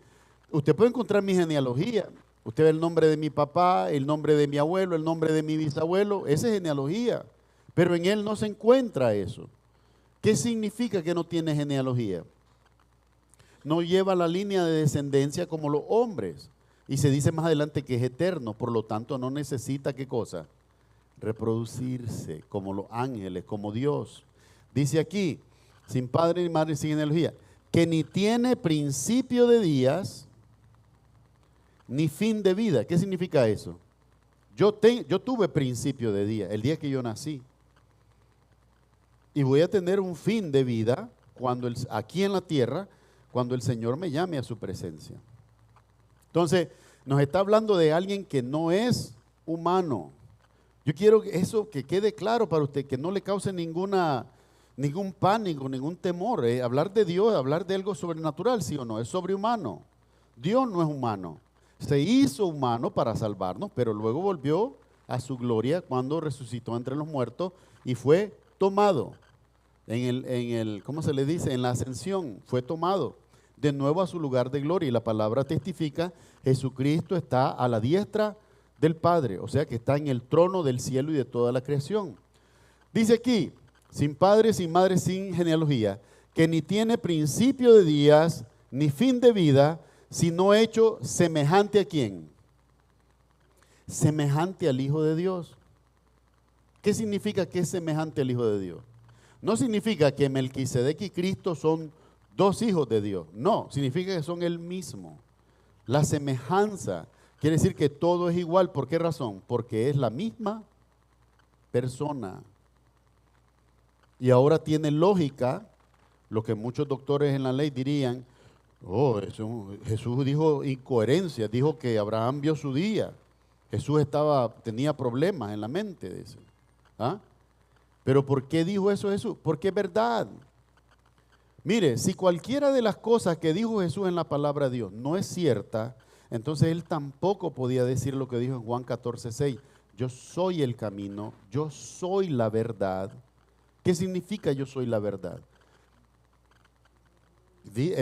Usted puede encontrar mi genealogía. Usted ve el nombre de mi papá, el nombre de mi abuelo, el nombre de mi bisabuelo. Esa es genealogía. Pero en él no se encuentra eso. ¿Qué significa que no tiene genealogía? No lleva la línea de descendencia como los hombres. Y se dice más adelante que es eterno, por lo tanto no necesita, ¿qué cosa? reproducirse como los ángeles, como Dios. Dice aquí, sin padre ni madre, sin genealogía, que ni tiene principio de días, ni fin de vida. ¿Qué significa eso? Yo tuve principio de día, el día que yo nací. Y voy a tener un fin de vida aquí en la tierra, cuando el Señor me llame a su presencia. Entonces, nos está hablando de alguien que no es humano. Yo quiero eso que quede claro para usted, que no le cause ningún pánico, ningún temor. Hablar de Dios, hablar de algo sobrenatural, ¿sí o no? Es sobrehumano. Dios no es humano. Se hizo humano para salvarnos, pero luego volvió a su gloria cuando resucitó entre los muertos y fue tomado ¿cómo se le dice? En la ascensión, fue tomado de nuevo a su lugar de gloria. Y la palabra testifica, Jesucristo está a la diestra del Padre, o sea que está en el trono del cielo y de toda la creación. Dice aquí, sin padre, sin madre, sin genealogía, que ni tiene principio de días, ni fin de vida, sino hecho semejante a ¿quién? Semejante al Hijo de Dios. ¿Qué significa que es semejante al Hijo de Dios? No significa que Melquisedec y Cristo son dos hijos de Dios. No, significa que son el mismo. La semejanza quiere decir que todo es igual. ¿Por qué razón? Porque es la misma persona. Y ahora tiene lógica lo que muchos doctores en la ley dirían: oh, Jesús dijo incoherencias, dijo que Abraham vio su día. Jesús tenía problemas en la mente de eso. ¿Ah? Pero ¿por qué dijo eso Jesús? Porque es verdad. Mire, si cualquiera de las cosas que dijo Jesús en la palabra de Dios no es cierta, entonces él tampoco podía decir lo que dijo en Juan 14:6. Yo soy el camino, yo soy la verdad. ¿Qué significa yo soy la verdad?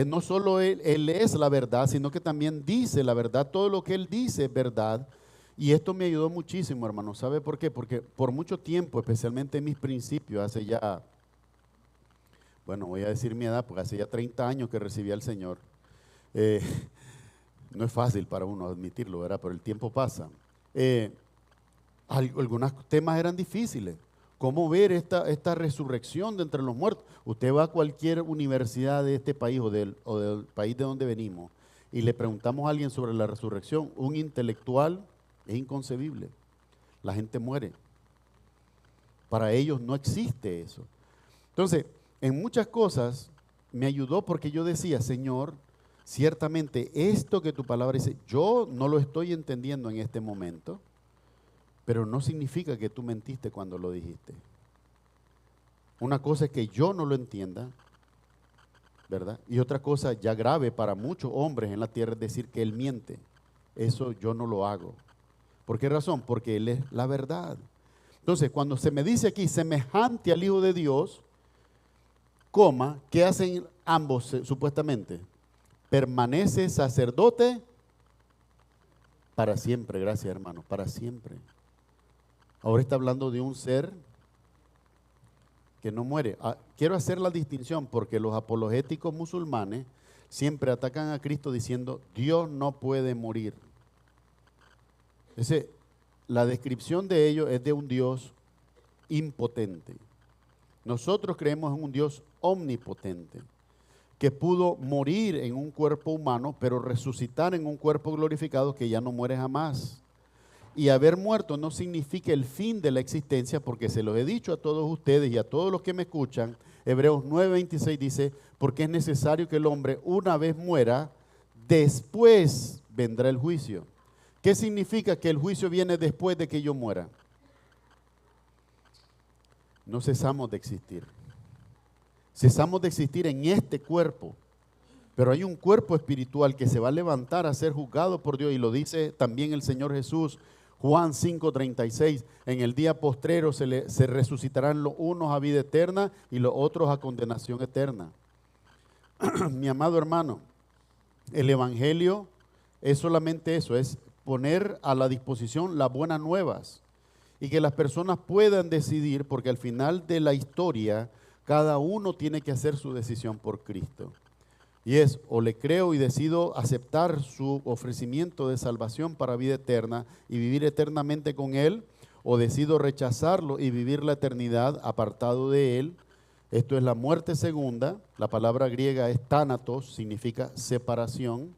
No solo él es la verdad, sino que también dice la verdad. Todo lo que él dice es verdad. Y esto me ayudó muchísimo, hermano. ¿Sabe por qué? Porque por mucho tiempo, especialmente en mis principios, hace ya, bueno, voy a decir mi edad, porque hace ya 30 años que recibí al Señor. No es fácil para uno admitirlo, ¿verdad? Pero el tiempo pasa. Algunos temas eran difíciles. ¿Cómo ver esta resurrección de entre los muertos? Usted va a cualquier universidad de este país o del país de donde venimos y le preguntamos a alguien sobre la resurrección, un intelectual, es inconcebible. La gente muere. Para ellos no existe eso. Entonces, en muchas cosas me ayudó porque yo decía: Señor, ciertamente esto que tu palabra dice, yo no lo estoy entendiendo en este momento, pero no significa que tú mentiste cuando lo dijiste. Una cosa es que yo no lo entienda, ¿verdad? Y otra cosa ya grave para muchos hombres en la tierra es decir que Él miente. Eso yo no lo hago. ¿Por qué razón? Porque Él es la verdad. Entonces, cuando se me dice aquí semejante al Hijo de Dios, coma, ¿qué hacen ambos supuestamente? Permanece sacerdote para siempre. Gracias, hermano, para siempre. Ahora está hablando de un ser que no muere. Quiero hacer la distinción porque los apologéticos musulmanes siempre atacan a Cristo diciendo: Dios no puede morir. La descripción de ellos es de un Dios impotente. Nosotros creemos en un Dios omnipotente, que pudo morir en un cuerpo humano, pero resucitar en un cuerpo glorificado que ya no muere jamás. Y haber muerto no significa el fin de la existencia, porque se los he dicho a todos ustedes y a todos los que me escuchan. Hebreos 9:26 dice: porque es necesario que el hombre una vez muera, después vendrá el juicio. ¿Qué significa que el juicio viene después de que yo muera? No cesamos de existir. Cesamos de existir en este cuerpo, pero hay un cuerpo espiritual que se va a levantar a ser juzgado por Dios, y lo dice también el Señor Jesús, Juan 5:36, en el día postrero se resucitarán los unos a vida eterna y los otros a condenación eterna. Mi amado hermano, el Evangelio es solamente eso, es poner a la disposición las buenas nuevas y que las personas puedan decidir, porque al final de la historia cada uno tiene que hacer su decisión por Cristo. Y es: o le creo y decido aceptar su ofrecimiento de salvación para vida eterna y vivir eternamente con Él, o decido rechazarlo y vivir la eternidad apartado de Él, esto es la muerte segunda. La palabra griega es thanatos, significa separación.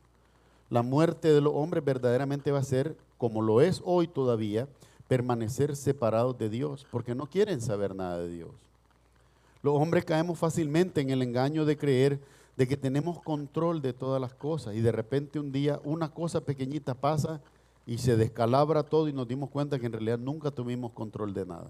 La muerte de los hombres verdaderamente va a ser, como lo es hoy todavía, permanecer separados de Dios, porque no quieren saber nada de Dios. Los hombres caemos fácilmente en el engaño de creer de que tenemos control de todas las cosas y de repente un día una cosa pequeñita pasa y se descalabra todo y nos dimos cuenta que en realidad nunca tuvimos control de nada.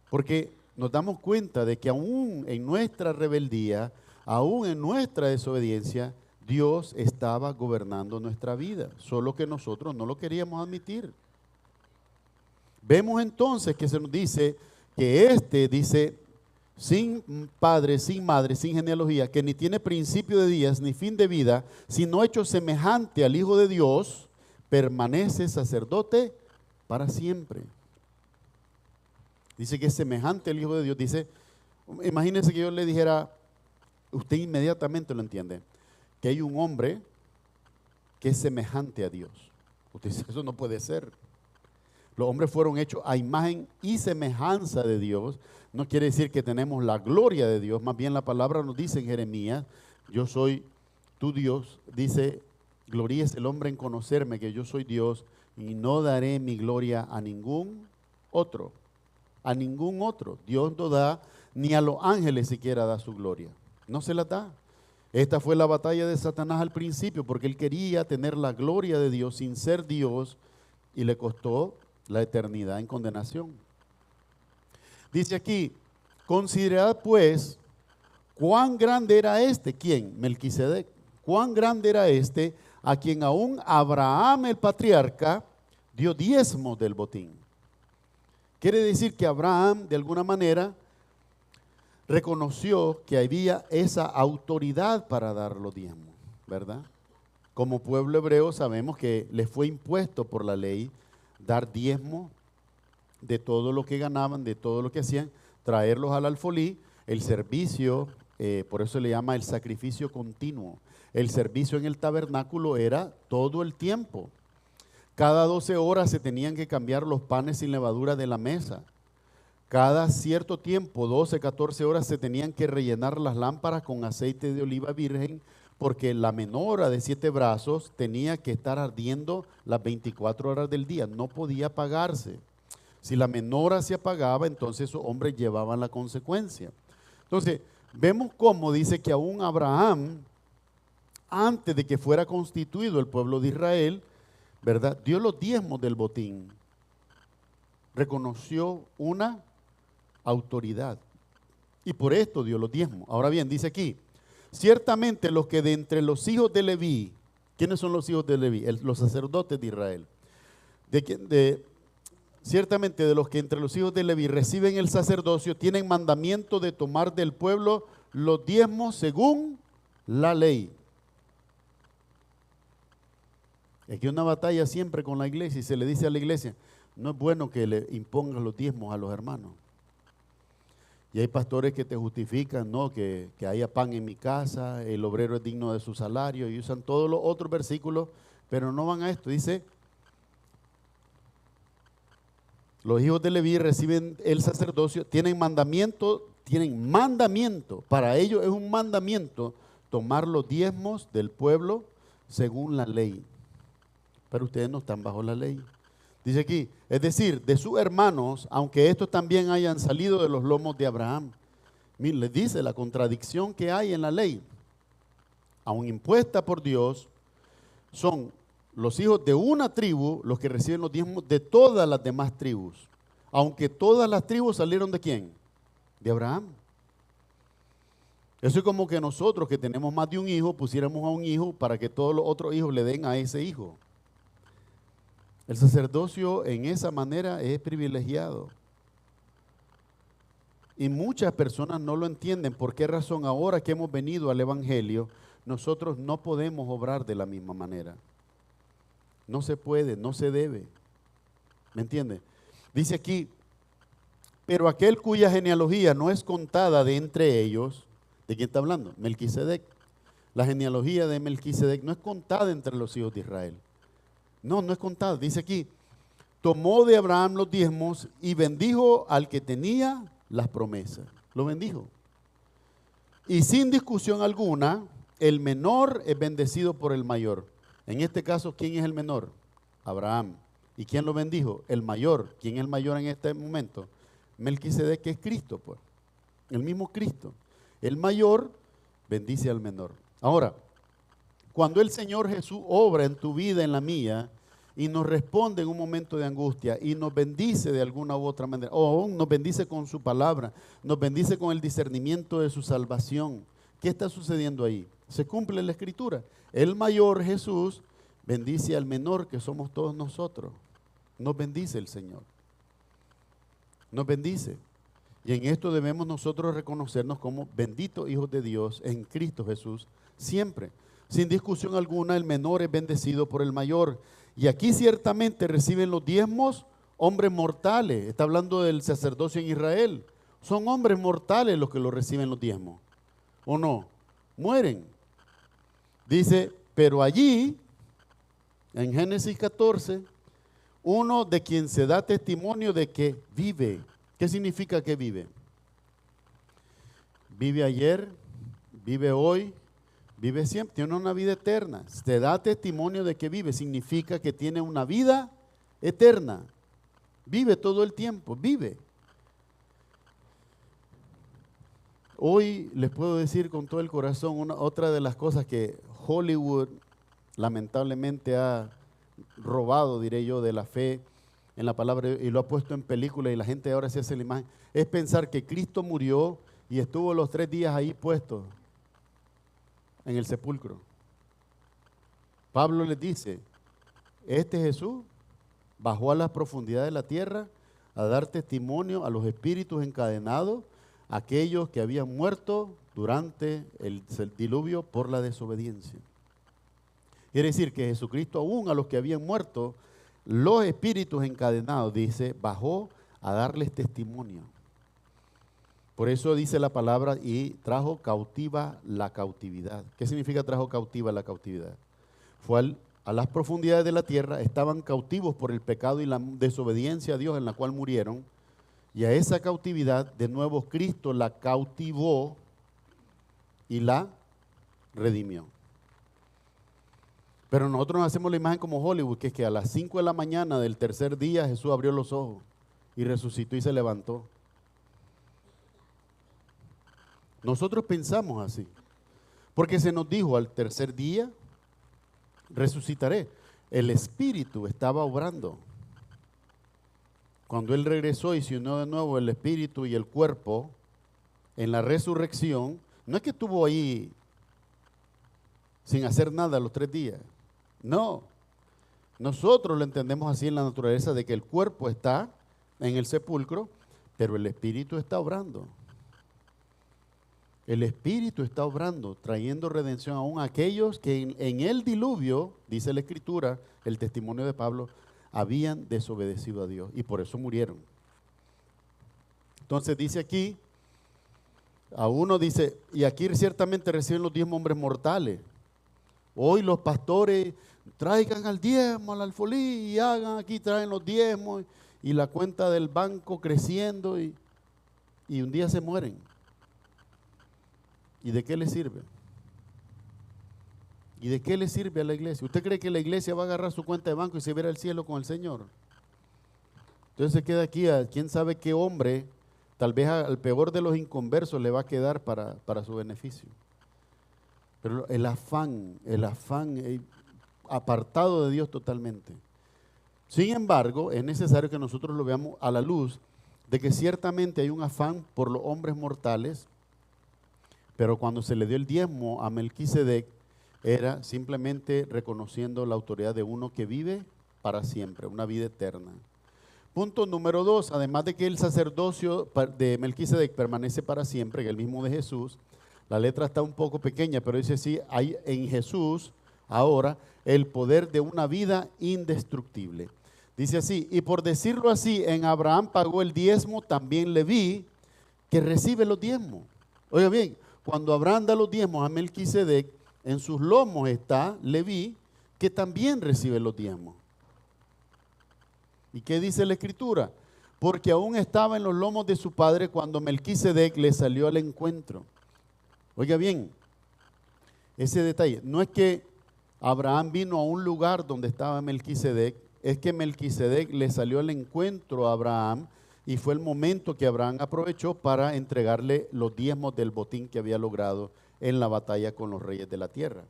Porque nos damos cuenta de que aún en nuestra rebeldía, aún en nuestra desobediencia, Dios estaba gobernando nuestra vida, solo que nosotros no lo queríamos admitir. Vemos entonces que se nos dice que dice, sin padre, sin madre, sin genealogía, que ni tiene principio de días ni fin de vida, sino hecho semejante al Hijo de Dios, permanece sacerdote para siempre. Dice que es semejante al Hijo de Dios. Dice, imagínense que yo le dijera, usted inmediatamente lo entiende, que hay un hombre que es semejante a Dios. Usted dice, eso no puede ser. Los hombres fueron hechos a imagen y semejanza de Dios. No quiere decir que tenemos la gloria de Dios, más bien la palabra nos dice en Jeremías, yo soy tu Dios, dice, gloríese el hombre en conocerme que yo soy Dios y no daré mi gloria a ningún otro. A ningún otro. Dios no da, ni a los ángeles siquiera da su gloria. No se la da. Esta fue la batalla de Satanás al principio, porque él quería tener la gloria de Dios sin ser Dios y le costó la eternidad en condenación. Dice aquí, considerad pues cuán grande era este, ¿quién? Melquisedec. Cuán grande era este a quien aún Abraham el patriarca dio diezmo del botín. Quiere decir que Abraham, de alguna manera, reconoció que había esa autoridad para dar los diezmos, ¿verdad? Como pueblo hebreo sabemos que les fue impuesto por la ley dar diezmo de todo lo que ganaban, de todo lo que hacían, traerlos al alfolí, el servicio, por eso le llama el sacrificio continuo. El servicio en el tabernáculo era todo el tiempo. Cada 12 horas se tenían que cambiar los panes sin levadura de la mesa. Cada cierto tiempo, 12, 14 horas, se tenían que rellenar las lámparas con aceite de oliva virgen, porque la menorá de 7 brazos tenía que estar ardiendo las 24 horas del día, no podía apagarse. Si la menorá se apagaba, entonces esos hombres llevaban la consecuencia. Entonces, vemos cómo dice que aún Abraham, antes de que fuera constituido el pueblo de Israel, ¿verdad?, dio los diezmos del botín, reconoció una autoridad y por esto dio los diezmos. Ahora bien, dice aquí, ciertamente los que de entre los hijos de Leví, ¿quiénes son los hijos de Leví? Los sacerdotes de Israel. Ciertamente de los que entre los hijos de Leví reciben el sacerdocio, tienen mandamiento de tomar del pueblo los diezmos según la ley. Aquí hay una batalla siempre con la iglesia y se le dice a la iglesia, no es bueno que le impongan los diezmos a los hermanos. Y hay pastores que te justifican, no, que haya pan en mi casa, el obrero es digno de su salario, y usan todos los otros versículos, pero no van a esto. Dice, los hijos de Leví reciben el sacerdocio, tienen mandamiento, para ellos es un mandamiento tomar los diezmos del pueblo según la ley. Pero ustedes no están bajo la ley. Dice aquí, es decir, de sus hermanos, aunque estos también hayan salido de los lomos de Abraham. Miren, les dice la contradicción que hay en la ley. Aún impuesta por Dios, son los hijos de una tribu los que reciben los diezmos de todas las demás tribus. Aunque todas las tribus salieron ¿de quién? De Abraham. Eso es como que nosotros que tenemos más de un hijo, pusiéramos a un hijo para que todos los otros hijos le den a ese hijo. El sacerdocio en esa manera es privilegiado. Y muchas personas no lo entienden. ¿Por qué razón ahora que hemos venido al Evangelio, nosotros no podemos obrar de la misma manera? No se puede, no se debe. ¿Me entiende? Dice aquí, pero aquel cuya genealogía no es contada de entre ellos, ¿de quién está hablando? Melquisedec. La genealogía de Melquisedec no es contada entre los hijos de Israel. No es contada. Dice aquí, tomó de Abraham los diezmos y bendijo al que tenía las promesas. Lo bendijo. Y sin discusión alguna, el menor es bendecido por el mayor. En este caso, ¿quién es el menor? Abraham. ¿Y quién lo bendijo? El mayor. ¿Quién es el mayor en este momento? Melquisedec, que es Cristo, pues. El mismo Cristo. El mayor bendice al menor. Ahora, cuando el Señor Jesús obra en tu vida, en la mía, y nos responde en un momento de angustia y nos bendice de alguna u otra manera, o nos bendice con su palabra, nos bendice con el discernimiento de su salvación, ¿qué está sucediendo ahí? Se cumple la Escritura. El mayor Jesús bendice al menor, que somos todos nosotros. Nos bendice el Señor. Nos bendice. Y en esto debemos nosotros reconocernos como benditos hijos de Dios en Cristo Jesús, siempre. Sin discusión alguna, el menor es bendecido por el mayor. Y aquí ciertamente reciben los diezmos hombres mortales. Está hablando del sacerdocio en Israel. Son hombres mortales los que lo reciben los diezmos. ¿O no? Mueren. Dice, pero allí, en Génesis 14, uno de quien se da testimonio de que vive. ¿Qué significa que vive? Vive ayer, vive hoy, vive siempre, tiene una vida eterna. Se da testimonio de que vive, significa que tiene una vida eterna. Vive todo el tiempo, vive. Hoy les puedo decir con todo el corazón, otra de las cosas que Hollywood lamentablemente ha robado, diré yo, de la fe en la palabra y lo ha puesto en película y la gente ahora se hace la imagen, es pensar que Cristo murió y estuvo los 3 días ahí puesto en el sepulcro. Pablo les dice, este Jesús bajó a las profundidades de la tierra a dar testimonio a los espíritus encadenados, aquellos que habían muerto durante el diluvio por la desobediencia. Quiere decir que Jesucristo aún a los que habían muerto, los espíritus encadenados, dice, bajó a darles testimonio. Por eso dice la palabra, y trajo cautiva la cautividad. ¿Qué significa trajo cautiva la cautividad? Fue a las profundidades de la tierra, estaban cautivos por el pecado y la desobediencia a Dios en la cual murieron, y a esa cautividad, de nuevo, Cristo la cautivó y la redimió. Pero nosotros nos hacemos la imagen como Hollywood, que es que a las 5 de la mañana del tercer día Jesús abrió los ojos y resucitó y se levantó. Nosotros pensamos así, porque se nos dijo al tercer día, resucitaré. El Espíritu estaba obrando. Cuando Él regresó y se unió de nuevo el Espíritu y el cuerpo en la resurrección, no es que estuvo ahí sin hacer nada los 3 días. No, nosotros lo entendemos así en la naturaleza de que el cuerpo está en el sepulcro, pero el Espíritu está obrando. El Espíritu está obrando, trayendo redención aún a aquellos que en el diluvio, dice la Escritura, el testimonio de Pablo, habían desobedecido a Dios y por eso murieron. Entonces dice aquí, a uno dice, y aquí ciertamente reciben los 10 hombres mortales. Hoy los pastores traigan al diezmo, al alfolí, y hagan aquí, traen los diezmos, y la cuenta del banco creciendo, y un día se mueren. ¿Y de qué le sirve? ¿Y de qué le sirve a la iglesia? ¿Usted cree que la iglesia va a agarrar su cuenta de banco y se verá al cielo con el Señor? Entonces se queda aquí a quién sabe qué hombre, tal vez al peor de los inconversos le va a quedar para su beneficio. Pero el afán apartado de Dios totalmente. Sin embargo, es necesario que nosotros lo veamos a la luz de que ciertamente hay un afán por los hombres mortales, pero cuando se le dio el diezmo a Melquisedec, era simplemente reconociendo la autoridad de uno que vive para siempre, una vida eterna. Punto número 2, además de que el sacerdocio de Melquisedec permanece para siempre, que es el mismo de Jesús, la letra está un poco pequeña, pero dice así, hay en Jesús ahora el poder de una vida indestructible. Dice así, y por decirlo así, en Abraham pagó el diezmo, también Leví, que recibe los diezmos. Oiga bien, cuando Abraham da los diezmos a Melquisedec, en sus lomos está Leví, que también recibe los diezmos. ¿Y qué dice la Escritura? Porque aún estaba en los lomos de su padre cuando Melquisedec le salió al encuentro. Oiga bien, ese detalle. No es que Abraham vino a un lugar donde estaba Melquisedec, es que Melquisedec le salió al encuentro a Abraham y fue el momento que Abraham aprovechó para entregarle los diezmos del botín que había logrado en la batalla con los reyes de la tierra.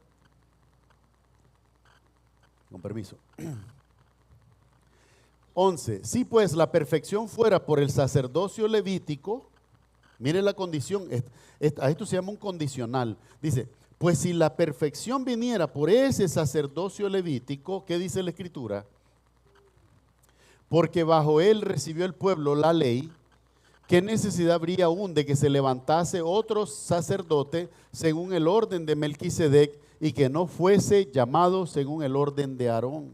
Con permiso. 11. Si pues la perfección fuera por el sacerdocio levítico, mire la condición, a esto se llama un condicional. Dice, pues si la perfección viniera por ese sacerdocio levítico, ¿qué dice la Escritura? Porque bajo él recibió el pueblo la ley, ¿qué necesidad habría aún de que se levantase otro sacerdote según el orden de Melquisedec y que no fuese llamado según el orden de Aarón?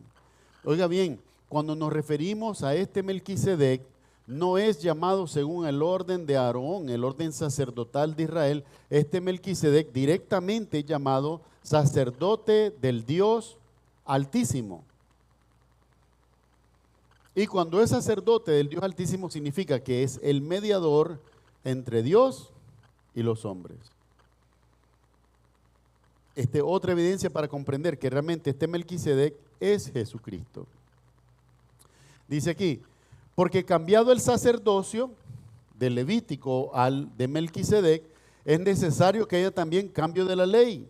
Oiga bien, cuando nos referimos a este Melquisedec, no es llamado según el orden de Aarón, el orden sacerdotal de Israel. Este Melquisedec directamente es llamado sacerdote del Dios Altísimo. Y cuando es sacerdote del Dios Altísimo significa que es el mediador entre Dios y los hombres. Otra evidencia para comprender que realmente este Melquisedec es Jesucristo. Dice aquí, porque cambiado el sacerdocio del Levítico al de Melquisedec, es necesario que haya también cambio de la ley.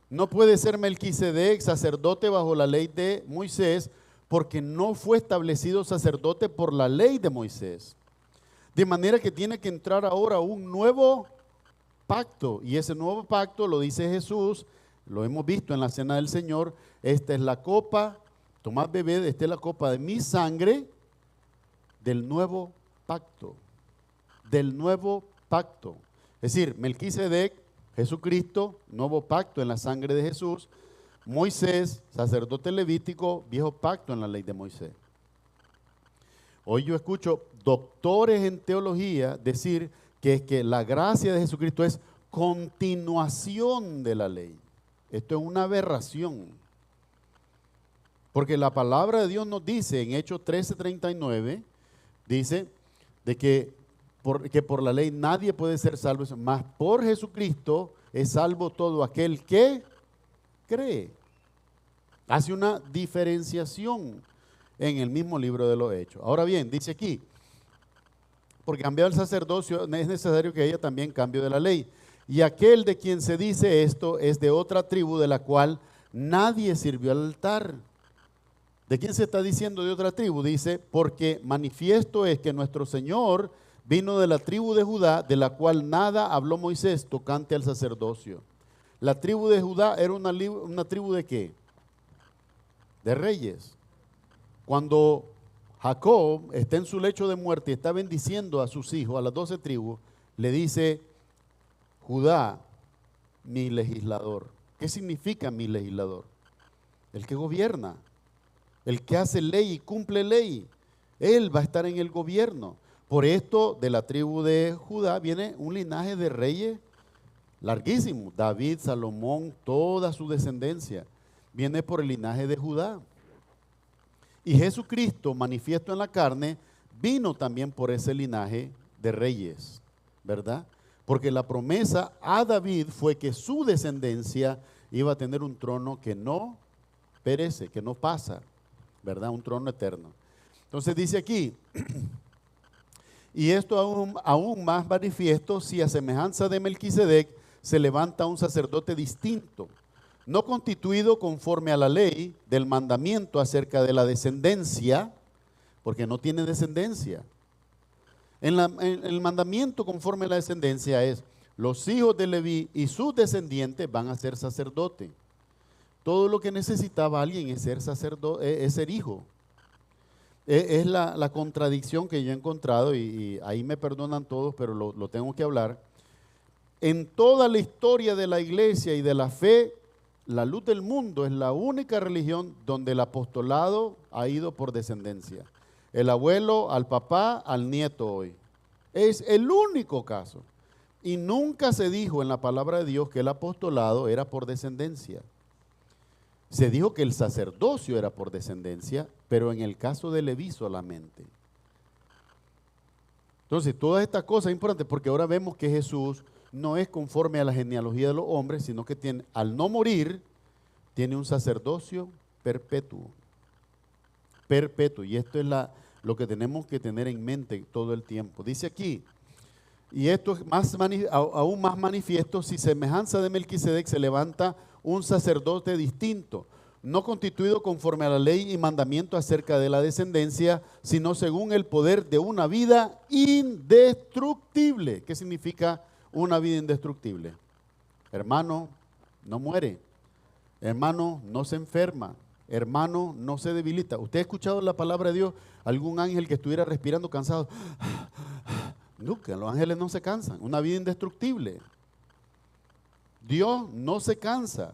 No puede ser Melquisedec sacerdote bajo la ley de Moisés, porque no fue establecido sacerdote por la ley de Moisés. De manera que tiene que entrar ahora un nuevo pacto, y ese nuevo pacto lo dice Jesús, lo hemos visto en la cena del Señor. Esta es la copa, tomad bebed, esta es la copa de mi sangre del nuevo pacto, del nuevo pacto. Es decir, Melquisedec, Jesucristo, nuevo pacto en la sangre de Jesús. Moisés, sacerdote levítico, viejo pacto en la ley de Moisés. Hoy yo escucho doctores en teología decir que la gracia de Jesucristo es continuación de la ley. Esto es una aberración. Porque la palabra de Dios nos dice en Hechos 13:39, dice de que por la ley nadie puede ser salvo, mas por Jesucristo es salvo todo aquel que cree. Hace una diferenciación en el mismo libro de los Hechos. Ahora bien, dice aquí, porque cambiado el sacerdocio es necesario que haya también cambio de la ley. Y aquel de quien se dice esto es de otra tribu de la cual nadie sirvió al altar. ¿De quién se está diciendo de otra tribu? Dice, porque manifiesto es que nuestro Señor vino de la tribu de Judá, de la cual nada habló Moisés tocante al sacerdocio. La tribu de Judá era una tribu ¿de qué? De reyes. Cuando Jacob está en su lecho de muerte y está bendiciendo a sus hijos, a las 12 tribus, le dice, Judá, mi legislador. ¿Qué significa mi legislador? El que gobierna, el que hace ley y cumple ley. Él va a estar en el gobierno. Por esto, de la tribu de Judá viene un linaje de reyes larguísimo. David, Salomón, toda su descendencia viene por el linaje de Judá. Y Jesucristo, manifiesto en la carne, vino también por ese linaje de reyes, ¿verdad? Porque la promesa a David fue que su descendencia iba a tener un trono que no perece, que no pasa, ¿verdad? Un trono eterno. Entonces dice aquí, y esto aún más manifiesto si a semejanza de Melquisedec se levanta un sacerdote distinto, no constituido conforme a la ley del mandamiento acerca de la descendencia, porque no tiene descendencia. En el mandamiento conforme a la descendencia es, los hijos de Leví y sus descendientes van a ser sacerdote. Todo lo que necesitaba alguien es ser sacerdote, es ser hijo. Es la contradicción que yo he encontrado, y ahí me perdonan todos, pero lo tengo que hablar. En toda la historia de la iglesia y de la fe, la luz del mundo es la única religión donde el apostolado ha ido por descendencia. El abuelo al papá, al nieto hoy. Es el único caso. Y nunca se dijo en la palabra de Dios que el apostolado era por descendencia. Se dijo que el sacerdocio era por descendencia, pero en el caso de Leví solamente. Entonces, todas estas cosas importantes, porque ahora vemos que Jesús no es conforme a la genealogía de los hombres, sino que tiene, al no morir, tiene un sacerdocio perpetuo. Perpetuo. Y esto es lo que tenemos que tener en mente todo el tiempo. Dice aquí, y esto es aún más manifiesto, si semejanza de Melquisedec se levanta un sacerdote distinto, no constituido conforme a la ley y mandamiento acerca de la descendencia, sino según el poder de una vida indestructible. ¿Qué significa una vida indestructible? Hermano, no muere. Hermano, no se enferma. Hermano, no se debilita. ¿Usted ha escuchado la palabra de Dios? ¿Algún ángel que estuviera respirando cansado? Nunca, los ángeles no se cansan. Una vida indestructible. Dios no se cansa.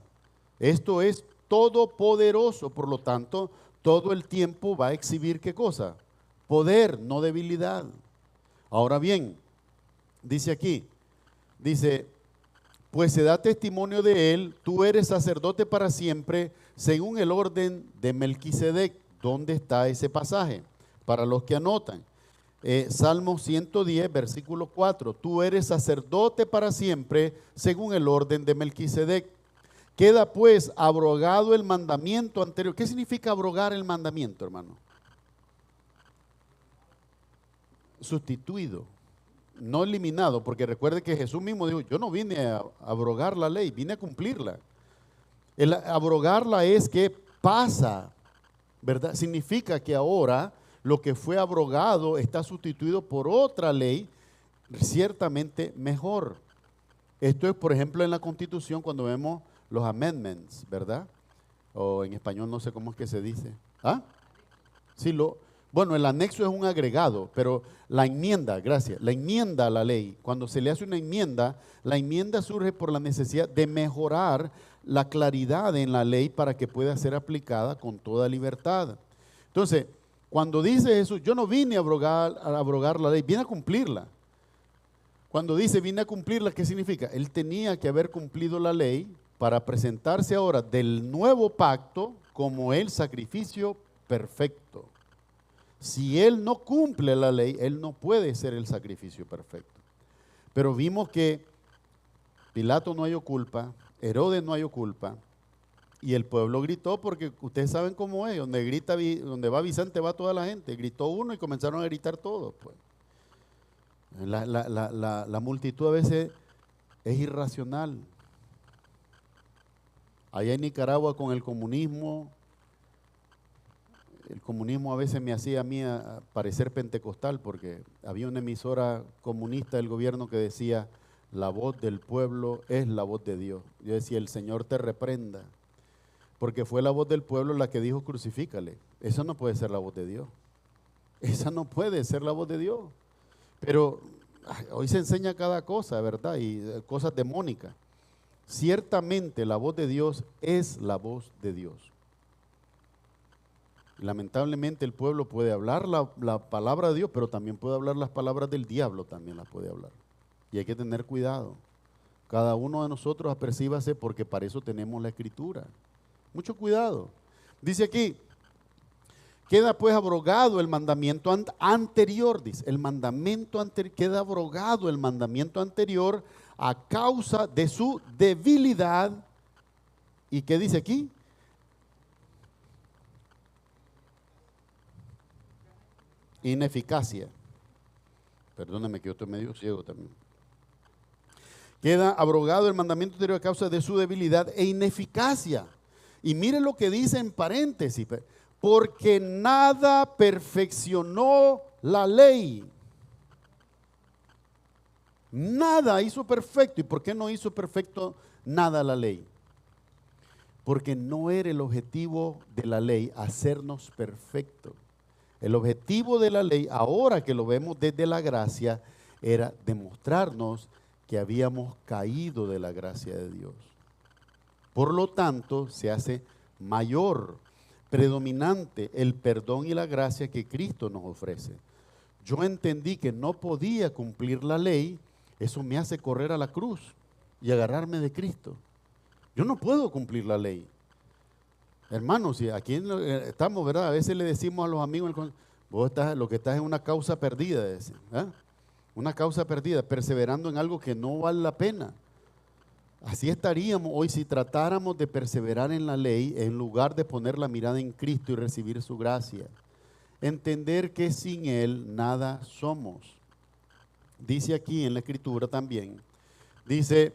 Esto es todopoderoso, por lo tanto, todo el tiempo va a exhibir ¿qué cosa? Poder, no debilidad. Ahora bien, dice aquí, dice, pues se da testimonio de él, tú eres sacerdote para siempre, según el orden de Melquisedec. ¿Dónde está ese pasaje? Para los que anotan. Salmo 110, versículo 4. Tú eres sacerdote para siempre, según el orden de Melquisedec. Queda pues abrogado el mandamiento anterior. ¿Qué significa abrogar el mandamiento, hermano? Sustituido, no eliminado, porque recuerde que Jesús mismo dijo, yo no vine a abrogar la ley, vine a cumplirla. El abrogarla es que pasa, ¿verdad? Significa que ahora lo que fue abrogado está sustituido por otra ley ciertamente mejor. Esto es, por ejemplo, en la Constitución cuando vemos los amendments, ¿verdad? O en español no sé cómo es que se dice. ¿Ah? Sí, bueno, el anexo es un agregado, pero la enmienda, gracias, la enmienda a la ley, cuando se le hace una enmienda, la enmienda surge por la necesidad de mejorar la claridad en la ley para que pueda ser aplicada con toda libertad. Entonces, cuando dice Jesús, yo no vine a abrogar la ley, vine a cumplirla. Cuando dice vine a cumplirla, ¿qué significa? Él tenía que haber cumplido la ley para presentarse ahora del nuevo pacto como el sacrificio perfecto. Si él no cumple la ley, él no puede ser el sacrificio perfecto. Pero vimos que Pilato no halló culpa, Herodes no halló culpa, y el pueblo gritó porque ustedes saben cómo es, donde va Vicente va toda la gente. Gritó uno y comenzaron a gritar todos. Pues. La multitud a veces es irracional. Allá en Nicaragua con el comunismo a veces me hacía a mí parecer pentecostal porque había una emisora comunista del gobierno que decía, la voz del pueblo es la voz de Dios. Yo decía, el Señor te reprenda, porque fue la voz del pueblo la que dijo crucifícale. Esa no puede ser la voz de Dios. Esa no puede ser la voz de Dios. Pero hoy se enseña cada cosa, ¿verdad? Y cosas demónicas. Ciertamente la voz de Dios es la voz de Dios. Lamentablemente el pueblo puede hablar la palabra de Dios, pero también puede hablar las palabras del diablo, también las puede hablar. Y hay que tener cuidado. Cada uno de nosotros apercíbase porque para eso tenemos la Escritura. Mucho cuidado. Dice aquí, queda pues abrogado el mandamiento anterior, dice, queda abrogado el mandamiento anterior a causa de su debilidad. ¿Y qué dice aquí? Ineficacia. Perdóname que yo estoy medio ciego también. Queda abrogado el mandamiento anterior a causa de su debilidad e ineficacia. Y mire lo que dice en paréntesis, porque nada perfeccionó la ley. Nada hizo perfecto. ¿Y por qué no hizo perfecto nada la ley? Porque no era el objetivo de la ley hacernos perfectos. El objetivo de la ley, ahora que lo vemos desde la gracia, era demostrarnos que habíamos caído de la gracia de Dios. Por lo tanto, se hace mayor, predominante el perdón y la gracia que Cristo nos ofrece. Yo entendí que no podía cumplir la ley, eso me hace correr a la cruz y agarrarme de Cristo. Yo no puedo cumplir la ley. Hermanos, si aquí estamos, ¿verdad? A veces le decimos a los amigos, vos estás, lo que estás en una causa perdida, ¿eh? Una causa perdida, perseverando en algo que no vale la pena. Así estaríamos hoy si tratáramos de perseverar en la ley en lugar de poner la mirada en Cristo y recibir su gracia. Entender que sin Él nada somos. Dice aquí en la Escritura también, dice,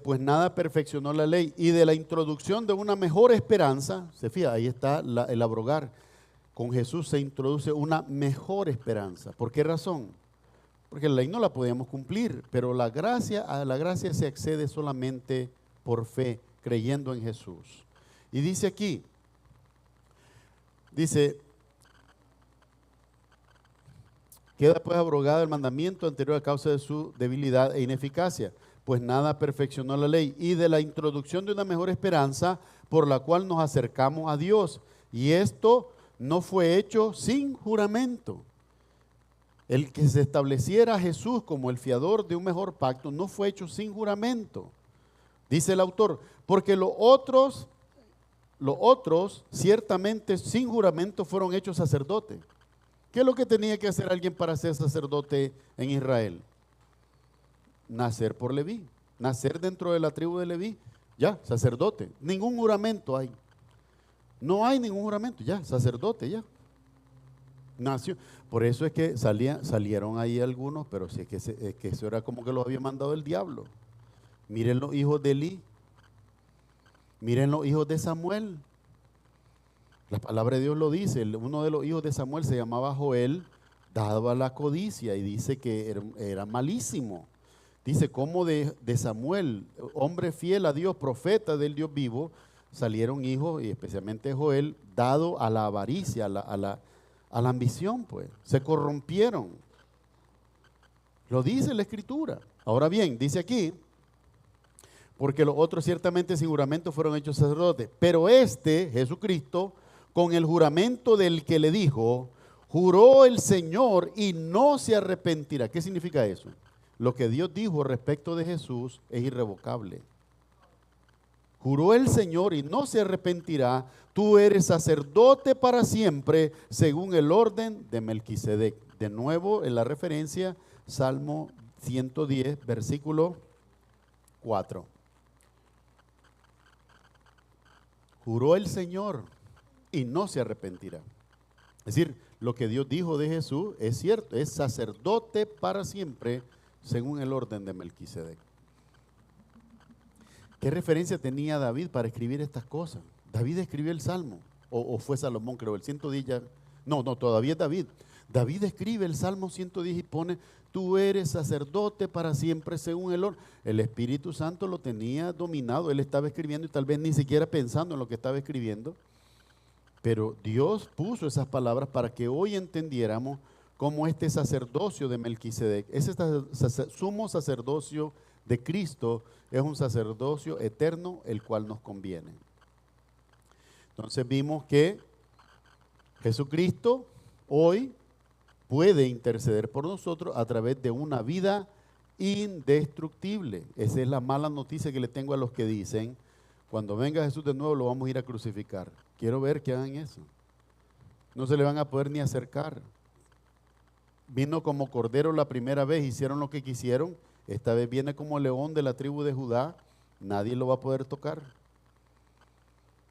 pues nada perfeccionó la ley, y de la introducción de una mejor esperanza, se fija, ahí está el abrogar, con Jesús se introduce una mejor esperanza. ¿Por qué razón? Porque la ley no la podíamos cumplir, pero a la gracia se accede solamente por fe, creyendo en Jesús. Y dice aquí, queda pues abrogado el mandamiento anterior a causa de su debilidad e ineficacia, pues nada perfeccionó la ley, y de la introducción de una mejor esperanza por la cual nos acercamos a Dios. Y esto no fue hecho sin juramento. El que se estableciera a Jesús como el fiador de un mejor pacto no fue hecho sin juramento. Dice el autor, porque los otros ciertamente sin juramento fueron hechos sacerdotes. ¿Qué es lo que tenía que hacer alguien para ser sacerdote en Israel? Nacer por Leví, nacer dentro de la tribu de Leví, ya, sacerdote. Ningún juramento hay. No hay ningún juramento, ya, sacerdote, ya. Nació. Por eso es que salieron ahí algunos, pero si es que eso era como que los había mandado el diablo. Miren los hijos de Elí, miren los hijos de Samuel. La palabra de Dios lo dice, uno de los hijos de Samuel se llamaba Joel, dado a la codicia, y dice que era malísimo. Dice, como de Samuel, hombre fiel a Dios, profeta del Dios vivo, salieron hijos, y especialmente Joel, dado a la avaricia, a la ambición, pues. Se corrompieron. Lo dice la Escritura. Ahora bien, dice aquí, porque los otros ciertamente sin juramento fueron hechos sacerdotes, pero Jesucristo, con el juramento del que le dijo, juró el Señor y no se arrepentirá. ¿Qué significa eso? Lo que Dios dijo respecto de Jesús es irrevocable. Juró el Señor y no se arrepentirá, tú eres sacerdote para siempre, según el orden de Melquisedec. De nuevo, en la referencia, Salmo 110, versículo 4. Juró el Señor y no se arrepentirá. Es decir, lo que Dios dijo de Jesús es cierto, es sacerdote para siempre, según el orden de Melquisedec. ¿Qué referencia tenía David para escribir estas cosas? David escribió el Salmo, o fue Salomón, creo, el 110 ya. No, todavía es David. David escribe el Salmo 110 y pone, tú eres sacerdote para siempre según el orden. El Espíritu Santo lo tenía dominado, él estaba escribiendo y tal vez ni siquiera pensando en lo que estaba escribiendo. Pero Dios puso esas palabras para que hoy entendiéramos cómo este sacerdocio de Melquisedec, ese sumo sacerdocio de Cristo, es un sacerdocio eterno, el cual nos conviene. Entonces vimos que Jesucristo hoy puede interceder por nosotros a través de una vida indestructible. Esa es la mala noticia que le tengo a los que dicen, cuando venga Jesús de nuevo lo vamos a ir a crucificar. Quiero ver que hagan eso. No se le van a poder ni acercar. Vino como cordero la primera vez, hicieron lo que quisieron. Esta vez viene como león de la tribu de Judá. Nadie lo va a poder tocar.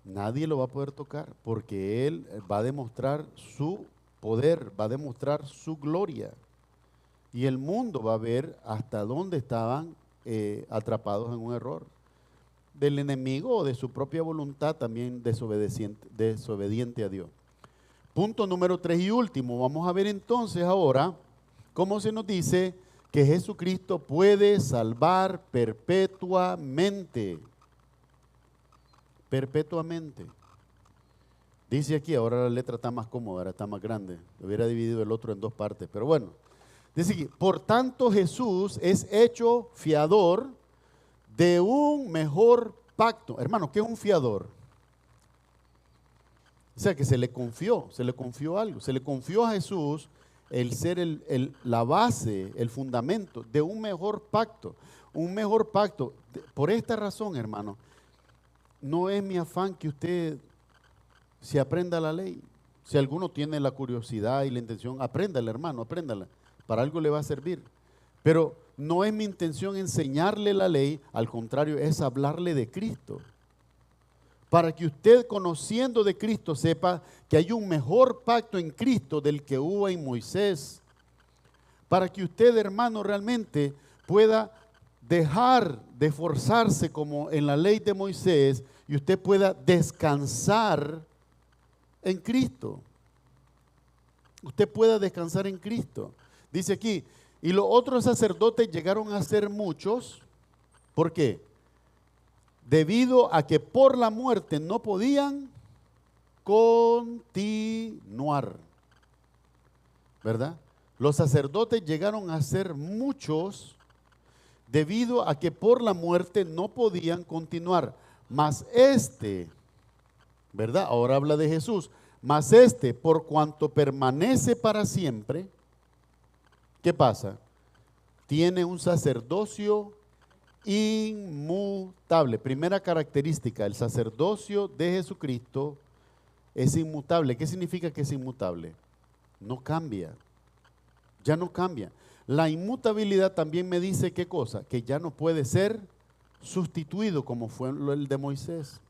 Nadie lo va a poder tocar porque Él va a demostrar su poder, va a demostrar su gloria. Y el mundo va a ver hasta dónde estaban atrapados en un error del enemigo o de su propia voluntad, también desobediente a Dios. Punto número 3 y último. Vamos a ver entonces ahora cómo se nos dice que Jesucristo puede salvar perpetuamente. Perpetuamente. Dice aquí, ahora la letra está más cómoda, ahora está más grande. Hubiera dividido el otro en dos partes, pero bueno. Dice aquí, por tanto Jesús es hecho fiador de un mejor pacto. Hermano, ¿qué es un fiador? O sea, que se le confió algo. Se le confió a Jesús el ser la base, el fundamento de un mejor pacto. Un mejor pacto. Por esta razón, hermano, no es mi afán que usted se aprenda la ley. Si alguno tiene la curiosidad y la intención, apréndala, hermano, apréndala. Para algo le va a servir. Pero no es mi intención enseñarle la ley, al contrario, es hablarle de Cristo. Para que usted, conociendo de Cristo, sepa que hay un mejor pacto en Cristo del que hubo en Moisés. Para que usted, hermano, realmente pueda dejar de esforzarse como en la ley de Moisés y usted pueda descansar en Cristo. Usted pueda descansar en Cristo. Dice aquí, y los otros sacerdotes llegaron a ser muchos. ¿Por qué? Debido a que por la muerte no podían continuar. ¿Verdad? Los sacerdotes llegaron a ser muchos debido a que por la muerte no podían continuar. Mas este, ¿verdad? Ahora habla de Jesús. Mas este, por cuanto permanece para siempre, ¿qué pasa? Tiene un sacerdocio inmutable. Primera característica, el sacerdocio de Jesucristo es inmutable. ¿Qué significa que es inmutable? No cambia. Ya no cambia. La inmutabilidad también me dice ¿qué cosa? Que ya no puede ser sustituido como fue el de Moisés.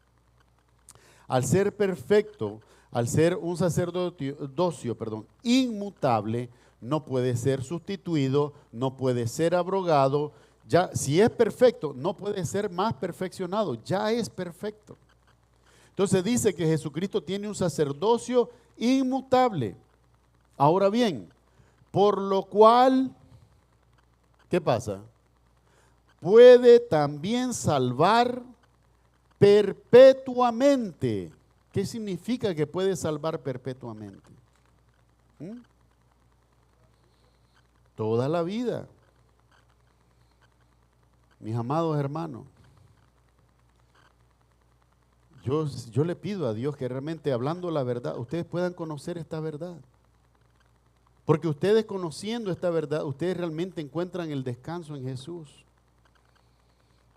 Al ser perfecto, al ser un sacerdocio, inmutable, no puede ser sustituido, no puede ser abrogado. Ya, si es perfecto, no puede ser más perfeccionado, ya es perfecto. Entonces dice que Jesucristo tiene un sacerdocio inmutable. Ahora bien, por lo cual, ¿qué pasa? Puede también salvar perpetuamente. ¿Qué significa que puede salvar perpetuamente? Toda la vida. Mis amados hermanos, yo le pido a Dios que realmente hablando la verdad, ustedes puedan conocer esta verdad. Porque ustedes conociendo esta verdad, ustedes realmente encuentran el descanso en Jesús.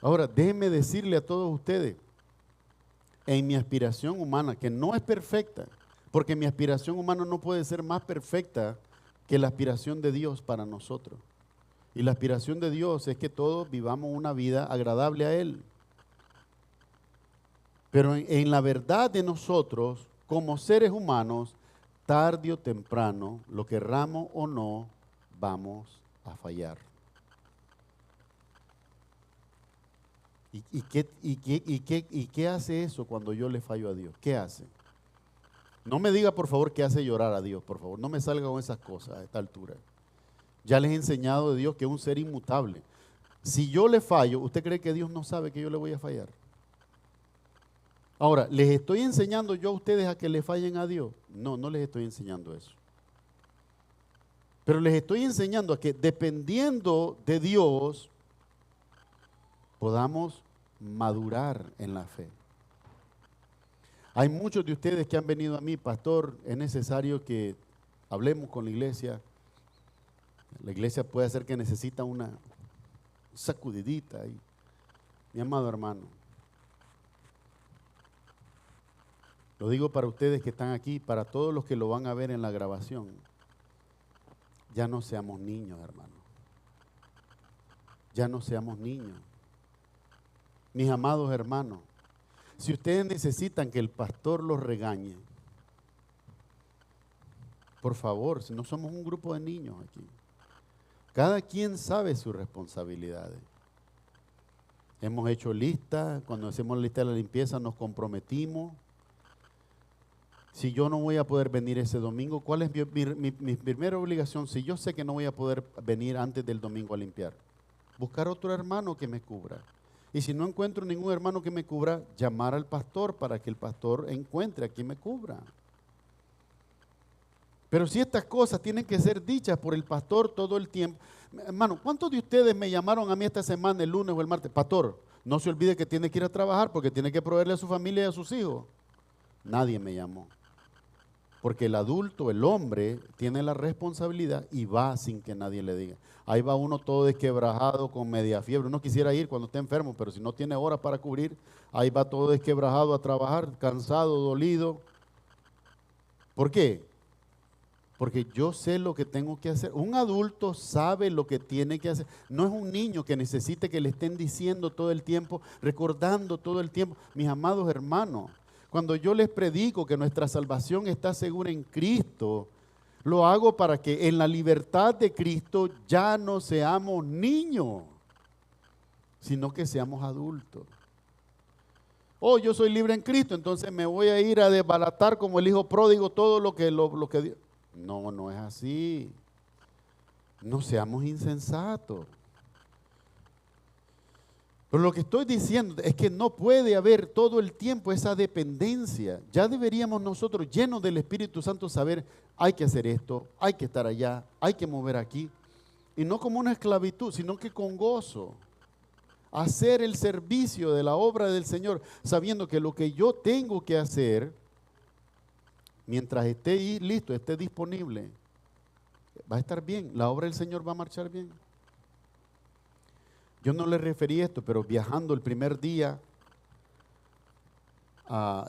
Ahora, déjenme decirle a todos ustedes, en mi aspiración humana, que no es perfecta, porque mi aspiración humana no puede ser más perfecta que la aspiración de Dios para nosotros. Y la aspiración de Dios es que todos vivamos una vida agradable a Él. Pero en la verdad de nosotros, como seres humanos, tarde o temprano, lo querramos o no, vamos a fallar. ¿Y qué hace eso cuando yo le fallo a Dios? ¿Qué hace? No me diga, por favor, que hace llorar a Dios, por favor. No me salga con esas cosas a esta altura. Ya les he enseñado de Dios que es un ser inmutable. Si yo le fallo, ¿usted cree que Dios no sabe que yo le voy a fallar? Ahora, ¿les estoy enseñando yo a ustedes a que le fallen a Dios? No, no les estoy enseñando eso. Pero les estoy enseñando a que dependiendo de Dios, podamos madurar en la fe. Hay muchos de ustedes que han venido a mí, pastor, es necesario que hablemos con la iglesia. La iglesia puede ser que necesita una sacudidita ahí. Mi amado hermano, lo digo para ustedes que están aquí, para todos los que lo van a ver en la grabación. Ya no seamos niños, hermano. Ya no seamos niños. Mis amados hermanos, si ustedes necesitan que el pastor los regañe, por favor, si no somos un grupo de niños aquí. Cada quien sabe sus responsabilidades. Hemos hecho lista, cuando hacemos la lista de la limpieza nos comprometimos. Si yo no voy a poder venir ese domingo, ¿cuál es mi primera obligación? Si yo sé que no voy a poder venir antes del domingo a limpiar, buscar otro hermano que me cubra. Y si no encuentro ningún hermano que me cubra, llamar al pastor para que el pastor encuentre a quien me cubra. Pero si estas cosas tienen que ser dichas por el pastor todo el tiempo. Hermano, ¿cuántos de ustedes me llamaron a mí esta semana, el lunes o el martes? Pastor, no se olvide que tiene que ir a trabajar porque tiene que proveerle a su familia y a sus hijos. Nadie me llamó. Porque el adulto, el hombre, tiene la responsabilidad y va sin que nadie le diga. Ahí va uno todo desquebrajado con media fiebre. Uno quisiera ir cuando está enfermo, pero si no tiene horas para cubrir, ahí va todo desquebrajado a trabajar, cansado, dolido. ¿Por qué? Porque yo sé lo que tengo que hacer. Un adulto sabe lo que tiene que hacer. No es un niño que necesite que le estén diciendo todo el tiempo, recordando todo el tiempo. Mis amados hermanos, cuando yo les predico que nuestra salvación está segura en Cristo, lo hago para que en la libertad de Cristo ya no seamos niños, sino que seamos adultos. Oh, yo soy libre en Cristo, entonces me voy a ir a desbaratar como el hijo pródigo todo lo que Dios. No, no es así. No seamos insensatos. Pero lo que estoy diciendo es que no puede haber todo el tiempo esa dependencia. Ya deberíamos nosotros, llenos del Espíritu Santo, saber, hay que hacer esto, hay que estar allá, hay que mover aquí. Y no como una esclavitud, sino que con gozo. Hacer el servicio de la obra del Señor, sabiendo que lo que yo tengo que hacer, mientras esté listo, esté disponible, va a estar bien. La obra del Señor va a marchar bien. Yo no le referí esto, pero viajando el primer día,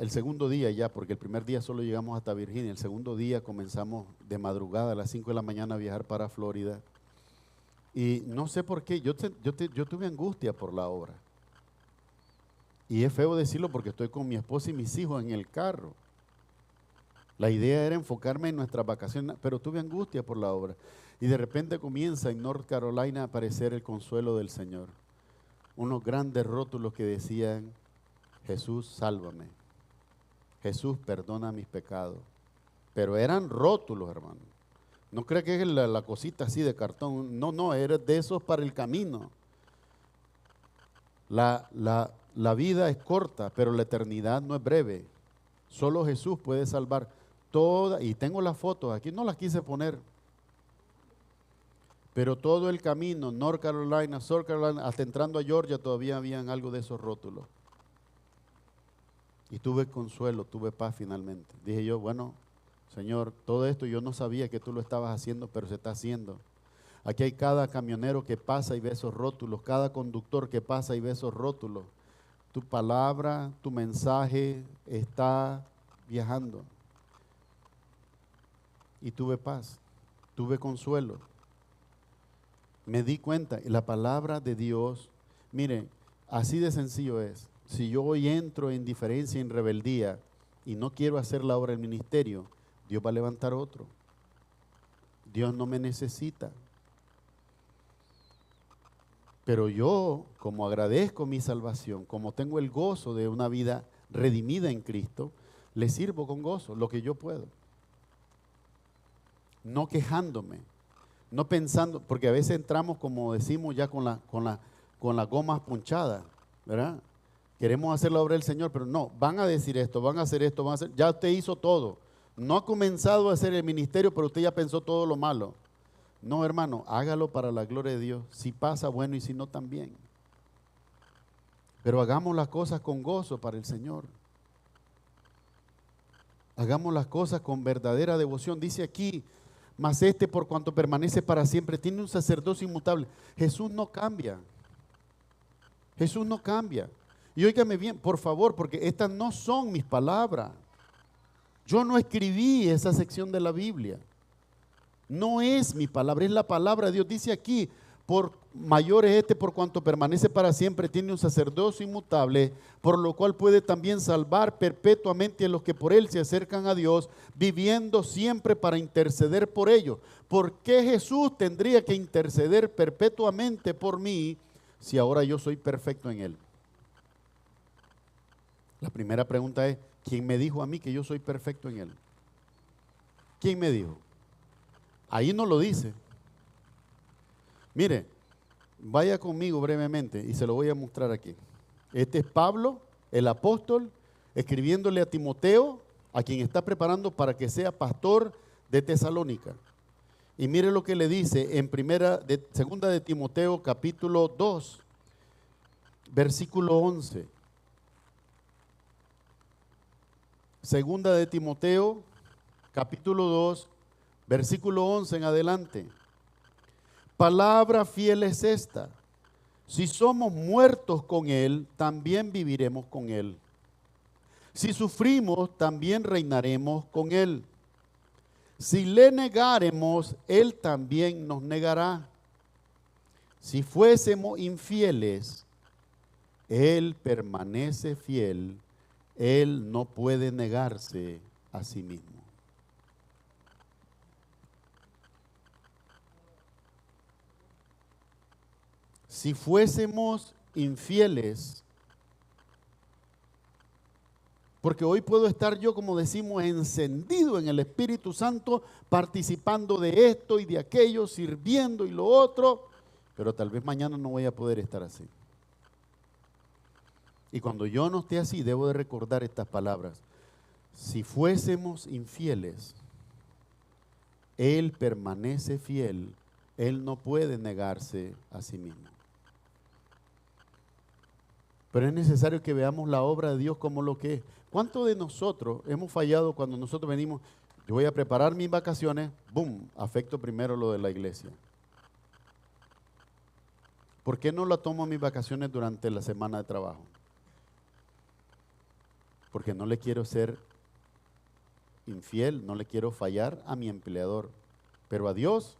el segundo día ya, porque el primer día solo llegamos hasta Virginia, el segundo día comenzamos de madrugada a las 5 de la mañana a viajar para Florida. Y no sé por qué, yo tuve angustia por la obra. Y es feo decirlo porque estoy con mi esposa y mis hijos en el carro. La idea era enfocarme en nuestras vacaciones, pero tuve angustia por la obra. Y de repente comienza en North Carolina a aparecer el consuelo del Señor. Unos grandes rótulos que decían, Jesús, sálvame. Jesús, perdona mis pecados. Pero eran rótulos, hermano. No crea que es la cosita así de cartón. No, era de esos para el camino. La vida es corta, pero la eternidad no es breve. Solo Jesús puede salvar toda, y tengo las fotos aquí, no las quise poner, pero todo el camino, North Carolina, South Carolina, hasta entrando a Georgia todavía habían algo de esos rótulos. Y tuve consuelo, tuve paz finalmente. Dije yo, bueno, Señor, todo esto yo no sabía que tú lo estabas haciendo, pero se está haciendo. Aquí hay cada camionero que pasa y ve esos rótulos, cada conductor que pasa y ve esos rótulos. Tu palabra, tu mensaje está viajando. Y tuve paz, tuve consuelo. Me di cuenta, y la palabra de Dios, miren, así de sencillo es. Si yo hoy entro en indiferencia, en rebeldía, y no quiero hacer la obra del ministerio, Dios va a levantar otro. Dios no me necesita. Pero yo, como agradezco mi salvación, como tengo el gozo de una vida redimida en Cristo, le sirvo con gozo lo que yo puedo. No quejándome, no pensando, porque a veces entramos, como decimos, ya con las gomas punchadas, ¿verdad? Queremos hacer la obra del Señor, pero no, van a decir esto, van a hacer esto, van a hacer, ya usted hizo todo. No ha comenzado a hacer el ministerio, pero usted ya pensó todo lo malo. No, hermano, hágalo para la gloria de Dios. Si pasa, bueno, y si no, también. Pero hagamos las cosas con gozo para el Señor. Hagamos las cosas con verdadera devoción. Dice aquí, mas este por cuanto permanece para siempre, tiene un sacerdocio inmutable. Jesús no cambia. Jesús no cambia. Y óigame bien, por favor, porque estas no son mis palabras. Yo no escribí esa sección de la Biblia. No es mi palabra, es la palabra de Dios. Dice aquí, por mayor es este por cuanto permanece para siempre, tiene un sacerdocio inmutable, por lo cual puede también salvar perpetuamente a los que por él se acercan a Dios, viviendo siempre para interceder por ellos. ¿Por qué Jesús tendría que interceder perpetuamente por mí si ahora yo soy perfecto en él? La primera pregunta es, ¿quién me dijo a mí que yo soy perfecto en él? ¿Quién me dijo? Ahí no lo dice. Mire, vaya conmigo brevemente y se lo voy a mostrar aquí. Este es Pablo, el apóstol, escribiéndole a Timoteo, a quien está preparando para que sea pastor de Tesalónica. Y mire lo que le dice en segunda de Timoteo, capítulo 2, versículo 11. Segunda de Timoteo, capítulo 2, versículo 11 en adelante. Palabra fiel es esta: si somos muertos con Él, también viviremos con Él. Si sufrimos, también reinaremos con Él. Si le negáremos, Él también nos negará. Si fuésemos infieles, Él permanece fiel. Él no puede negarse a sí mismo. Si fuésemos infieles, porque hoy puedo estar yo, como decimos, encendido en el Espíritu Santo, participando de esto y de aquello, sirviendo y lo otro, pero tal vez mañana no voy a poder estar así. Y cuando yo no esté así, debo de recordar estas palabras: si fuésemos infieles, Él permanece fiel, Él no puede negarse a sí mismo. Pero es necesario que veamos la obra de Dios como lo que es. ¿Cuántos de nosotros hemos fallado cuando nosotros venimos? Yo voy a preparar mis vacaciones, ¡boom!, afecto primero lo de la iglesia. ¿Por qué no la tomo mis vacaciones durante la semana de trabajo? Porque no le quiero ser infiel, no le quiero fallar a mi empleador, pero a Dios.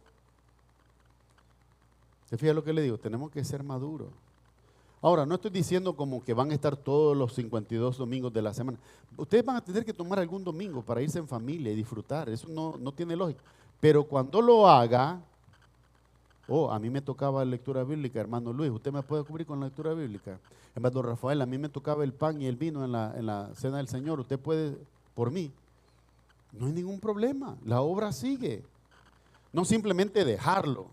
¿Se fija lo que le digo? Tenemos que ser maduros. Ahora, no estoy diciendo como que van a estar todos los 52 domingos de la semana. Ustedes van a tener que tomar algún domingo para irse en familia y disfrutar. Eso no tiene lógica. Pero cuando lo haga, a mí me tocaba lectura bíblica, hermano Luis, ¿usted me puede cubrir con la lectura bíblica? Hermano Rafael, a mí me tocaba el pan y el vino en la cena del Señor, ¿usted puede por mí? No hay ningún problema, la obra sigue. No simplemente dejarlo,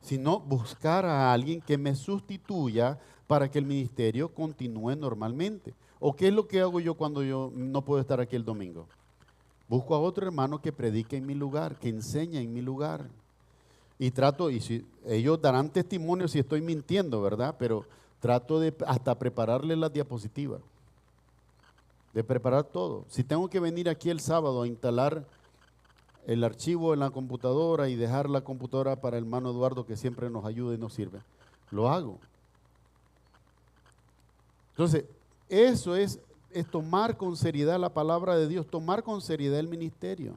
sino buscar a alguien que me sustituya para que el ministerio continúe normalmente. ¿O qué es lo que hago yo cuando yo no puedo estar aquí el domingo? Busco a otro hermano que predique en mi lugar, que enseñe en mi lugar. Y trato, y si ellos darán testimonio si estoy mintiendo, ¿verdad? Pero trato de hasta prepararles las diapositivas, de preparar todo. Si tengo que venir aquí el sábado a instalar el archivo en la computadora y dejar la computadora para el hermano Eduardo, que siempre nos ayuda y nos sirve, lo hago. Entonces, eso es tomar con seriedad la palabra de Dios, tomar con seriedad el ministerio.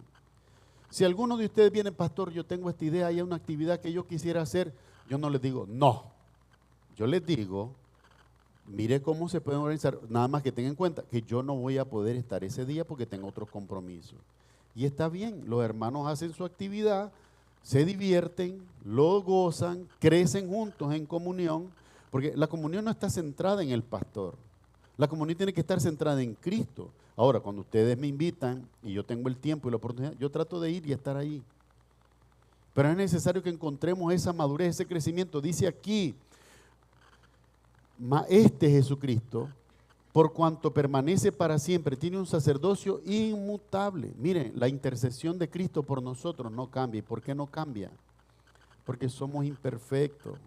Si alguno de ustedes viene, pastor, yo tengo esta idea, hay una actividad que yo quisiera hacer, yo no les digo, no. Yo les digo, mire cómo se pueden organizar, nada más que tengan en cuenta que yo no voy a poder estar ese día porque tengo otros compromisos. Y está bien, los hermanos hacen su actividad, se divierten, lo gozan, crecen juntos en comunión, porque la comunión no está centrada en el pastor, la comunión tiene que estar centrada en Cristo. Ahora, cuando ustedes me invitan y yo tengo el tiempo y la oportunidad, yo trato de ir y estar ahí. Pero es necesario que encontremos esa madurez, ese crecimiento. Dice aquí, este Jesucristo, por cuanto permanece para siempre, tiene un sacerdocio inmutable. Miren, la intercesión de Cristo por nosotros no cambia. ¿Y por qué no cambia? Porque somos imperfectos.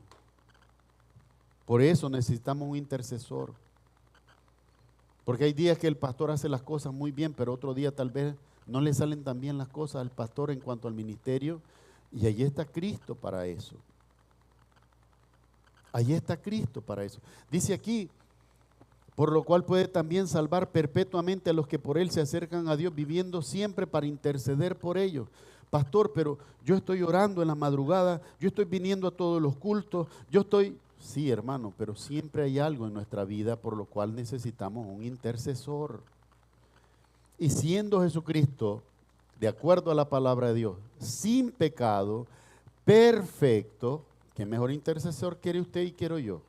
Por eso necesitamos un intercesor. Porque hay días que el pastor hace las cosas muy bien, pero otro día tal vez no le salen tan bien las cosas al pastor en cuanto al ministerio. Y allí está Cristo para eso. Allí está Cristo para eso. Dice aquí, por lo cual puede también salvar perpetuamente a los que por Él se acercan a Dios, viviendo siempre para interceder por ellos. Pastor, pero yo estoy orando en la madrugada, yo estoy viniendo a todos los cultos, Sí, hermano, pero siempre hay algo en nuestra vida por lo cual necesitamos un intercesor. Y siendo Jesucristo, de acuerdo a la palabra de Dios, sin pecado, perfecto, ¿qué mejor intercesor quiere usted y quiero yo?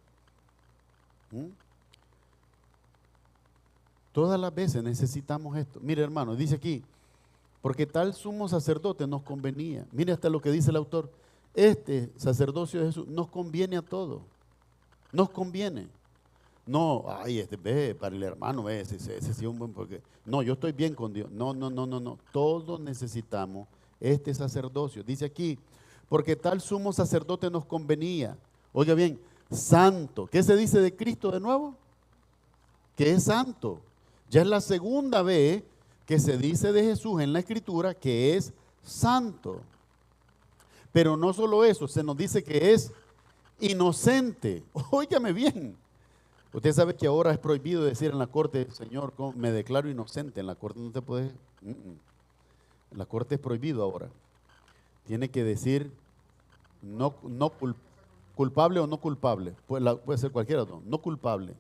Todas las veces necesitamos esto. Mire, hermano, dice aquí, porque tal sumo sacerdote nos convenía. Mire hasta lo que dice el autor. Este sacerdocio de Jesús nos conviene a todos. Nos conviene. No, ve, para el hermano, ese sí un buen, porque no, yo estoy bien con Dios. No. Todos necesitamos este sacerdocio. Dice aquí, porque tal sumo sacerdote nos convenía. Oiga bien, santo. ¿Qué se dice de Cristo de nuevo? Que es santo. Ya es la segunda vez que se dice de Jesús en la Escritura que es santo. Pero no solo eso, se nos dice que es inocente. Óigame bien. Usted sabe que ahora es prohibido decir en la corte, Señor, me declaro inocente. En la corte no te puede. En la corte es prohibido ahora. Tiene que decir culpable o no culpable. Puede ser cualquiera, no culpable.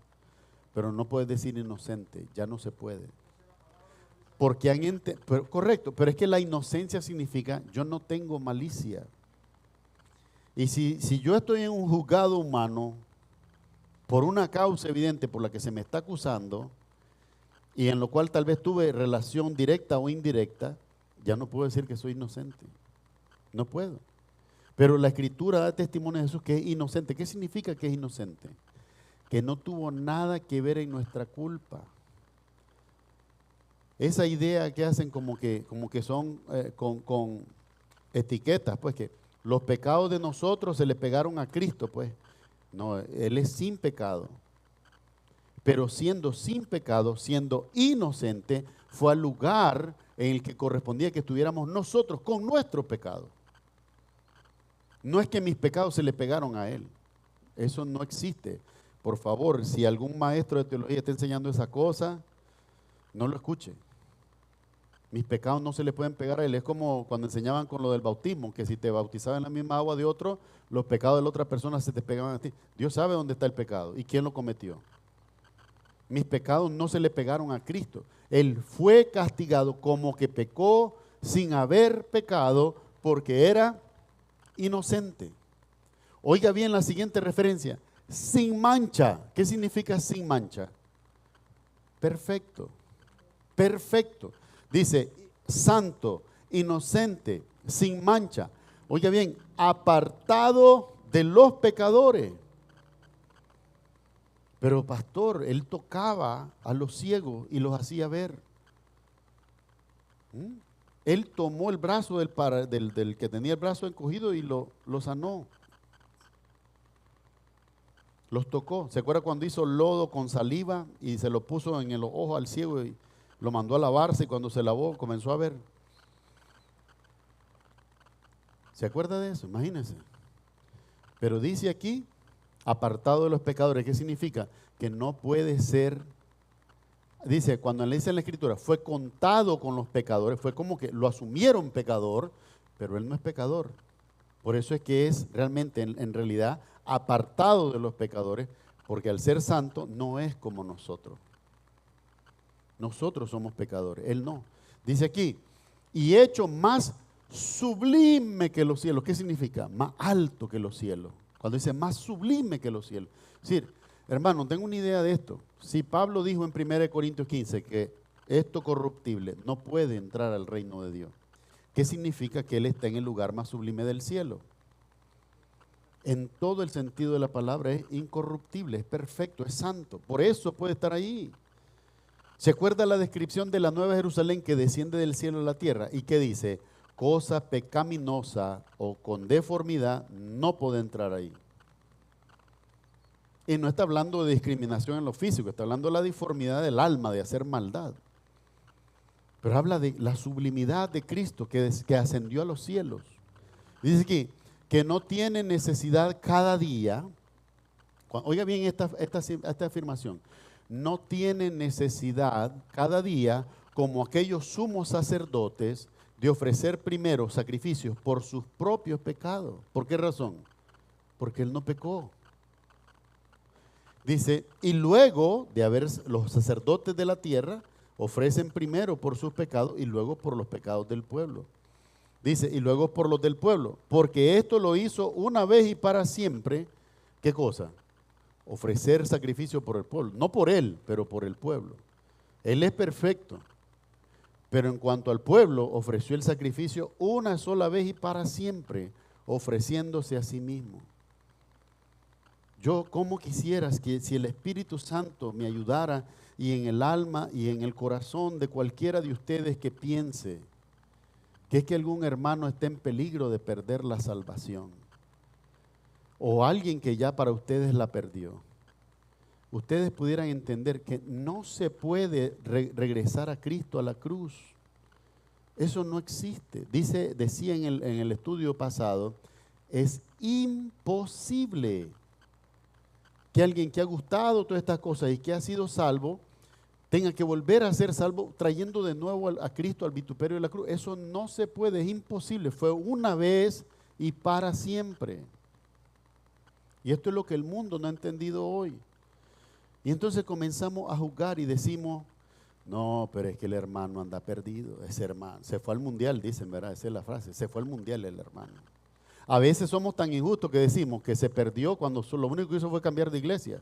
Pero no puede decir inocente. Ya no se puede. Porque correcto, pero es que la inocencia significa yo no tengo malicia. Y si yo estoy en un juzgado humano por una causa evidente por la que se me está acusando y en lo cual tal vez tuve relación directa o indirecta, ya no puedo decir que soy inocente. No puedo. Pero la Escritura da testimonio de Jesús que es inocente. ¿Qué significa que es inocente? Que no tuvo nada que ver en nuestra culpa. Esa idea que hacen como que son con etiquetas, pues que los pecados de nosotros se le pegaron a Cristo, pues. No, Él es sin pecado. Pero siendo sin pecado, siendo inocente, fue al lugar en el que correspondía que estuviéramos nosotros con nuestro pecado. No es que mis pecados se le pegaron a Él. Eso no existe. Por favor, si algún maestro de teología está enseñando esa cosa, no lo escuche. Mis pecados no se le pueden pegar a Él. Es como cuando enseñaban con lo del bautismo, que si te bautizaban en la misma agua de otro, los pecados de la otra persona se te pegaban a ti. Dios sabe dónde está el pecado y quién lo cometió. Mis pecados no se le pegaron a Cristo. Él fue castigado como que pecó sin haber pecado porque era inocente. Oiga bien la siguiente referencia. Sin mancha. ¿Qué significa sin mancha? Perfecto. Perfecto. Dice, santo, inocente, sin mancha. Oiga bien, apartado de los pecadores. Pero pastor, él tocaba a los ciegos y los hacía ver. Él tomó el brazo del que tenía el brazo encogido y lo sanó. Los tocó. ¿Se acuerda cuando hizo lodo con saliva y se lo puso en el ojo al ciego y lo mandó a lavarse y cuando se lavó comenzó a ver? ¿Se acuerda de eso? Imagínense. Pero dice aquí, apartado de los pecadores. ¿Qué significa? Que no puede ser, dice, cuando le dice en la Escritura, fue contado con los pecadores, fue como que lo asumieron pecador, pero él no es pecador. Por eso es que es realmente, en realidad, apartado de los pecadores, porque al ser santo no es como nosotros. Nosotros somos pecadores, él no. Dice aquí, y hecho más sublime que los cielos. ¿Qué significa? Más alto que los cielos. Cuando dice más sublime que los cielos. Es decir, hermano, tengo una idea de esto. Si Pablo dijo en 1 Corintios 15 que esto corruptible no puede entrar al reino de Dios, ¿qué significa? Que él está en el lugar más sublime del cielo. En todo el sentido de la palabra es incorruptible, es perfecto, es santo. Por eso puede estar ahí. ¿Se acuerda la descripción de la Nueva Jerusalén que desciende del cielo a la tierra? ¿Y qué dice? Cosa pecaminosa o con deformidad no puede entrar ahí. Y no está hablando de discriminación en lo físico, está hablando de la deformidad del alma, de hacer maldad. Pero habla de la sublimidad de Cristo que ascendió a los cielos. Dice aquí que no tiene necesidad cada día. Oiga bien esta afirmación. No tiene necesidad cada día, como aquellos sumos sacerdotes, de ofrecer primero sacrificios por sus propios pecados. ¿Por qué razón? Porque él no pecó. Dice, y luego de haber los sacerdotes de la tierra ofrecen primero por sus pecados y luego por los pecados del pueblo. Dice, y luego por los del pueblo, porque esto lo hizo una vez y para siempre. ¿Qué cosa? Ofrecer sacrificio por el pueblo, no por él, pero por el pueblo. Él es perfecto, pero en cuanto al pueblo, ofreció el sacrificio una sola vez y para siempre, ofreciéndose a sí mismo. Yo como quisieras que si el Espíritu Santo me ayudara y en el alma y en el corazón de cualquiera de ustedes que piense que es que algún hermano está en peligro de perder la salvación, o alguien que ya para ustedes la perdió, ustedes pudieran entender que no se puede regresar a Cristo a la cruz. Eso no existe. Decía en el estudio pasado, es imposible que alguien que ha gustado todas estas cosas y que ha sido salvo, tenga que volver a ser salvo trayendo de nuevo a Cristo al vituperio de la cruz. Eso no se puede, es imposible. Fue una vez y para siempre. Y esto es lo que el mundo no ha entendido hoy. Y entonces comenzamos a juzgar y decimos, no, pero es que el hermano anda perdido, ese hermano. Se fue al mundial, dicen, ¿verdad? Esa es la frase, se fue al mundial el hermano. A veces somos tan injustos que decimos que se perdió cuando lo único que hizo fue cambiar de iglesia.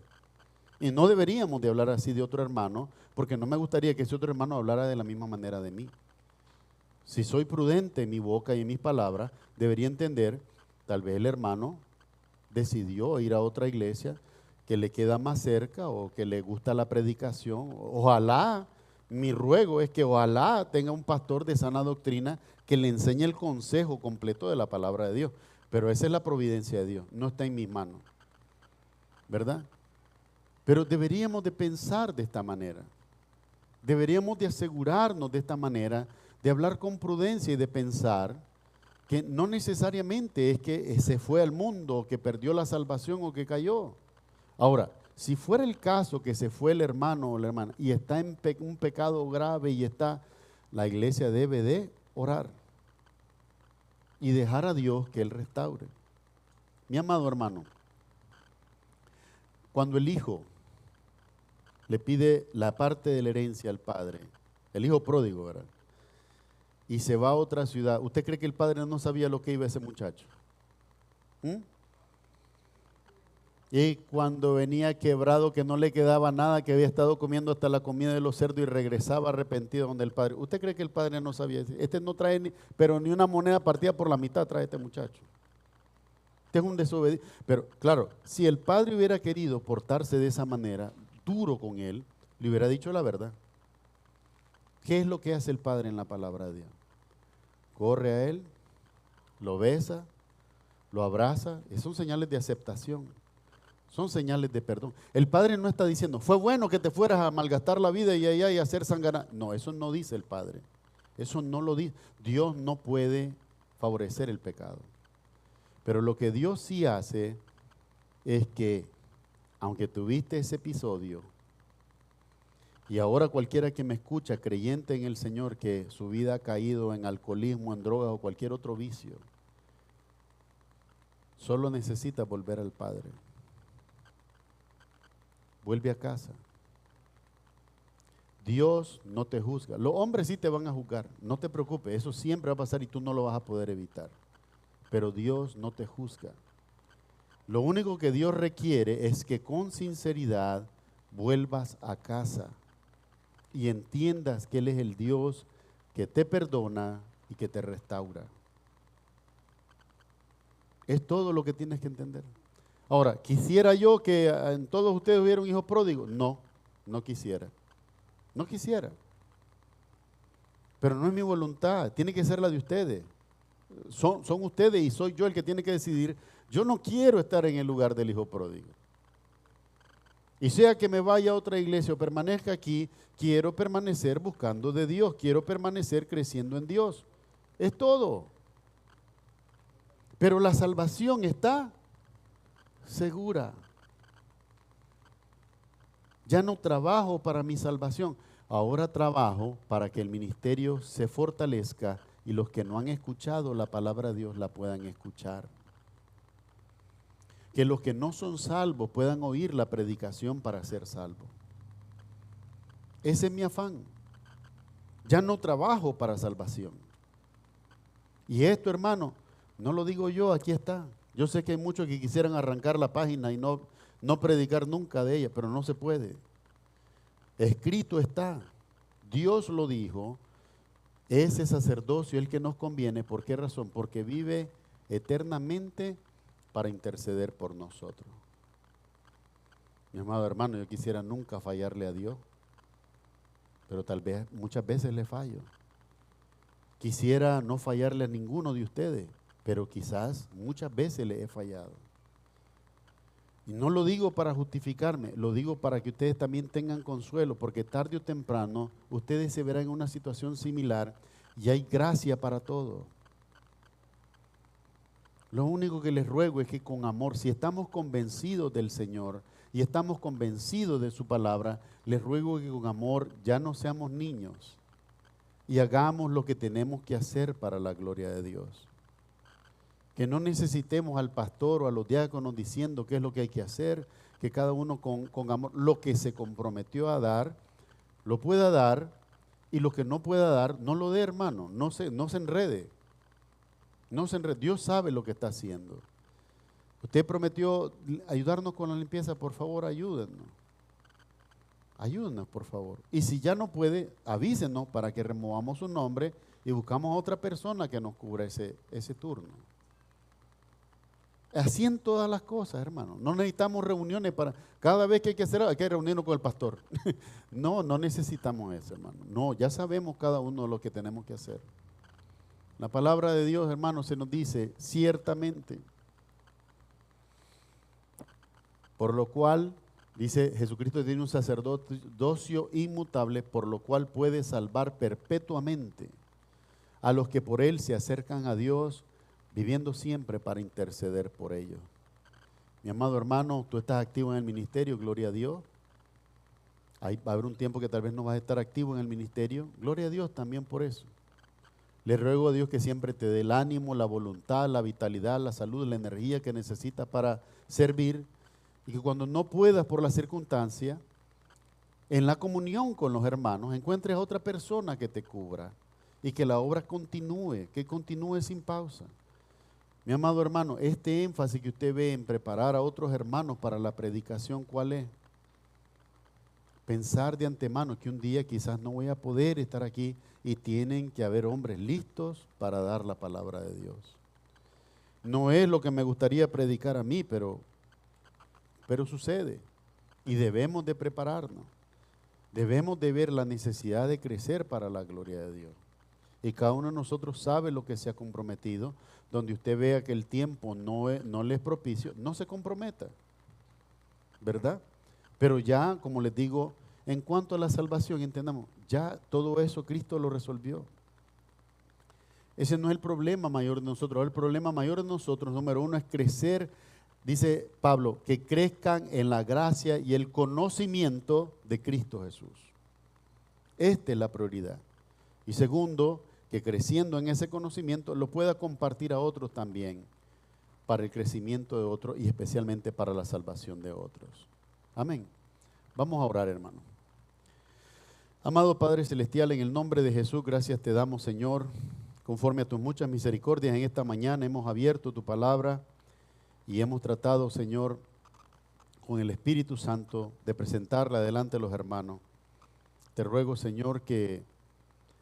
Y no deberíamos de hablar así de otro hermano, porque no me gustaría que ese otro hermano hablara de la misma manera de mí. Si soy prudente en mi boca y en mis palabras, debería entender, tal vez el hermano decidió ir a otra iglesia que le queda más cerca o que le gusta la predicación. Ojalá, mi ruego es que ojalá tenga un pastor de sana doctrina que le enseñe el consejo completo de la palabra de Dios. Pero esa es la providencia de Dios, no está en mis manos, ¿verdad? Pero deberíamos de pensar de esta manera, deberíamos de asegurarnos de esta manera, de hablar con prudencia y de pensar que no necesariamente es que se fue al mundo, que perdió la salvación o que cayó. Ahora, si fuera el caso que se fue el hermano o la hermana y está en un pecado grave y la iglesia debe de orar y dejar a Dios que Él restaure. Mi amado hermano, cuando el hijo le pide la parte de la herencia al padre, el hijo pródigo, ¿verdad? Y se va a otra ciudad, ¿usted cree que el padre no sabía lo que iba ese muchacho? Y cuando venía quebrado, que no le quedaba nada, que había estado comiendo hasta la comida de los cerdos y regresaba arrepentido donde el padre, ¿usted cree que el padre no sabía? Este no trae pero ni una moneda partida por la mitad trae este muchacho. Este es un desobediente. Pero claro, si el padre hubiera querido portarse de esa manera, duro con él, le hubiera dicho la verdad. ¿Qué es lo que hace el padre en la palabra de Dios? Corre a él, lo besa, lo abraza. Son señales de aceptación, son señales de perdón. El padre no está diciendo, fue bueno que te fueras a malgastar la vida y allá y hacer sangrar. No, eso no dice el padre. Eso no lo dice. Dios no puede favorecer el pecado. Pero lo que Dios sí hace es que, aunque tuviste ese episodio, y ahora cualquiera que me escucha, creyente en el Señor, que su vida ha caído en alcoholismo, en drogas o cualquier otro vicio, solo necesita volver al Padre. Vuelve a casa. Dios no te juzga. Los hombres sí te van a juzgar, no te preocupes, eso siempre va a pasar y tú no lo vas a poder evitar. Pero Dios no te juzga. Lo único que Dios requiere es que con sinceridad vuelvas a casa y entiendas que Él es el Dios que te perdona y que te restaura. Es todo lo que tienes que entender. Ahora, ¿quisiera yo que en todos ustedes hubiera un hijo pródigo? No, no quisiera. No quisiera. Pero no es mi voluntad, tiene que ser la de ustedes. Son ustedes y soy yo el que tiene que decidir. Yo no quiero estar en el lugar del hijo pródigo. Y sea que me vaya a otra iglesia o permanezca aquí, quiero permanecer buscando de Dios, quiero permanecer creciendo en Dios. Es todo. Pero la salvación está segura. Ya no trabajo para mi salvación, ahora trabajo para que el ministerio se fortalezca y los que no han escuchado la palabra de Dios la puedan escuchar. Que los que no son salvos puedan oír la predicación para ser salvos. Ese es mi afán. Ya no trabajo para salvación. Y esto, hermano, no lo digo yo, aquí está. Yo sé que hay muchos que quisieran arrancar la página y no predicar nunca de ella, pero no se puede. Escrito está. Dios lo dijo. Ese sacerdocio es el que nos conviene. ¿Por qué razón? Porque vive eternamente para interceder por nosotros. Mi amado hermano, yo quisiera nunca fallarle a Dios, pero tal vez muchas veces le fallo. Quisiera no fallarle a ninguno de ustedes, pero quizás muchas veces le he fallado. Y no lo digo para justificarme, lo digo para que ustedes también tengan consuelo, porque tarde o temprano ustedes se verán en una situación similar y hay gracia para todo. Lo único que les ruego es que con amor, si estamos convencidos del Señor y estamos convencidos de su palabra, les ruego que con amor ya no seamos niños y hagamos lo que tenemos que hacer para la gloria de Dios. Que no necesitemos al pastor o a los diáconos diciendo qué es lo que hay que hacer, que cada uno con amor, lo que se comprometió a dar, lo pueda dar, y lo que no pueda dar, no lo dé, hermano, no se enrede. No se enrede. Dios sabe lo que está haciendo. Usted prometió ayudarnos con la limpieza, por favor, ayúdenos. Ayúdenos, por favor. Y si ya no puede, avísenos para que removamos su nombre y buscamos a otra persona que nos cubra ese turno. Así en todas las cosas, hermano. No necesitamos reuniones para, cada vez que hay que reunirnos con el pastor. No necesitamos eso, hermano. No, ya sabemos cada uno lo que tenemos que hacer. La palabra de Dios, hermano, se nos dice, ciertamente. Por lo cual, dice Jesucristo tiene un sacerdocio inmutable, por lo cual puede salvar perpetuamente a los que por él se acercan a Dios, viviendo siempre para interceder por ellos. Mi amado hermano, tú estás activo en el ministerio, gloria a Dios. Ahí va a haber un tiempo que tal vez no vas a estar activo en el ministerio, gloria a Dios también por eso. Le ruego a Dios que siempre te dé el ánimo, la voluntad, la vitalidad, la salud, la energía que necesitas para servir, y que cuando no puedas por la circunstancia, en la comunión con los hermanos, encuentres a otra persona que te cubra y que la obra continúe, que continúe sin pausa. Mi amado hermano, este énfasis que usted ve en preparar a otros hermanos para la predicación, ¿cuál es? Pensar de antemano que un día quizás no voy a poder estar aquí y tienen que haber hombres listos para dar la palabra de Dios. No es lo que me gustaría predicar a mí, pero sucede y debemos de prepararnos. Debemos de ver la necesidad de crecer para la gloria de Dios. Y cada uno de nosotros sabe lo que se ha comprometido. Donde usted vea que el tiempo no le es propicio, no se comprometa, ¿verdad? Pero ya, como les digo, en cuanto a la salvación, entendamos, ya todo eso Cristo lo resolvió. Ese no es el problema mayor de nosotros. El problema mayor de nosotros, número uno, es crecer, dice Pablo, que crezcan en la gracia y el conocimiento de Cristo Jesús. Esta es la prioridad. Y segundo, que creciendo en ese conocimiento lo pueda compartir a otros también, para el crecimiento de otros y especialmente para la salvación de otros. Amén. Vamos a orar, hermano. Amado Padre Celestial, en el nombre de Jesús, gracias te damos, Señor. Conforme a tus muchas misericordias, en esta mañana hemos abierto tu palabra y hemos tratado, Señor, con el Espíritu Santo de presentarla delante de los hermanos. Te ruego, Señor, que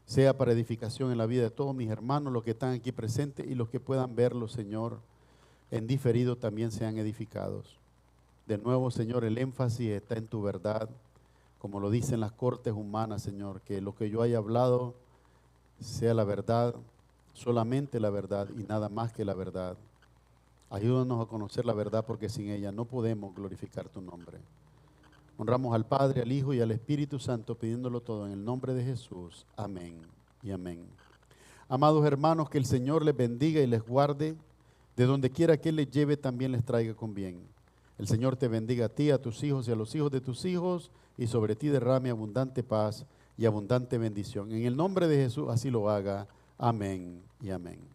sea para edificación en la vida de todos mis hermanos, los que están aquí presentes y los que puedan verlo, Señor, en diferido también sean edificados. De nuevo, Señor, el énfasis está en tu verdad, como lo dicen las cortes humanas, Señor, que lo que yo haya hablado sea la verdad, solamente la verdad y nada más que la verdad. Ayúdanos a conocer la verdad, porque sin ella no podemos glorificar tu nombre. Honramos al Padre, al Hijo y al Espíritu Santo, pidiéndolo todo en el nombre de Jesús. Amén y amén. Amados hermanos, que el Señor les bendiga y les guarde. De donde quiera que Él les lleve, también les traiga con bien. El Señor te bendiga a ti, a tus hijos y a los hijos de tus hijos, y sobre ti derrame abundante paz y abundante bendición. En el nombre de Jesús así lo haga. Amén y amén.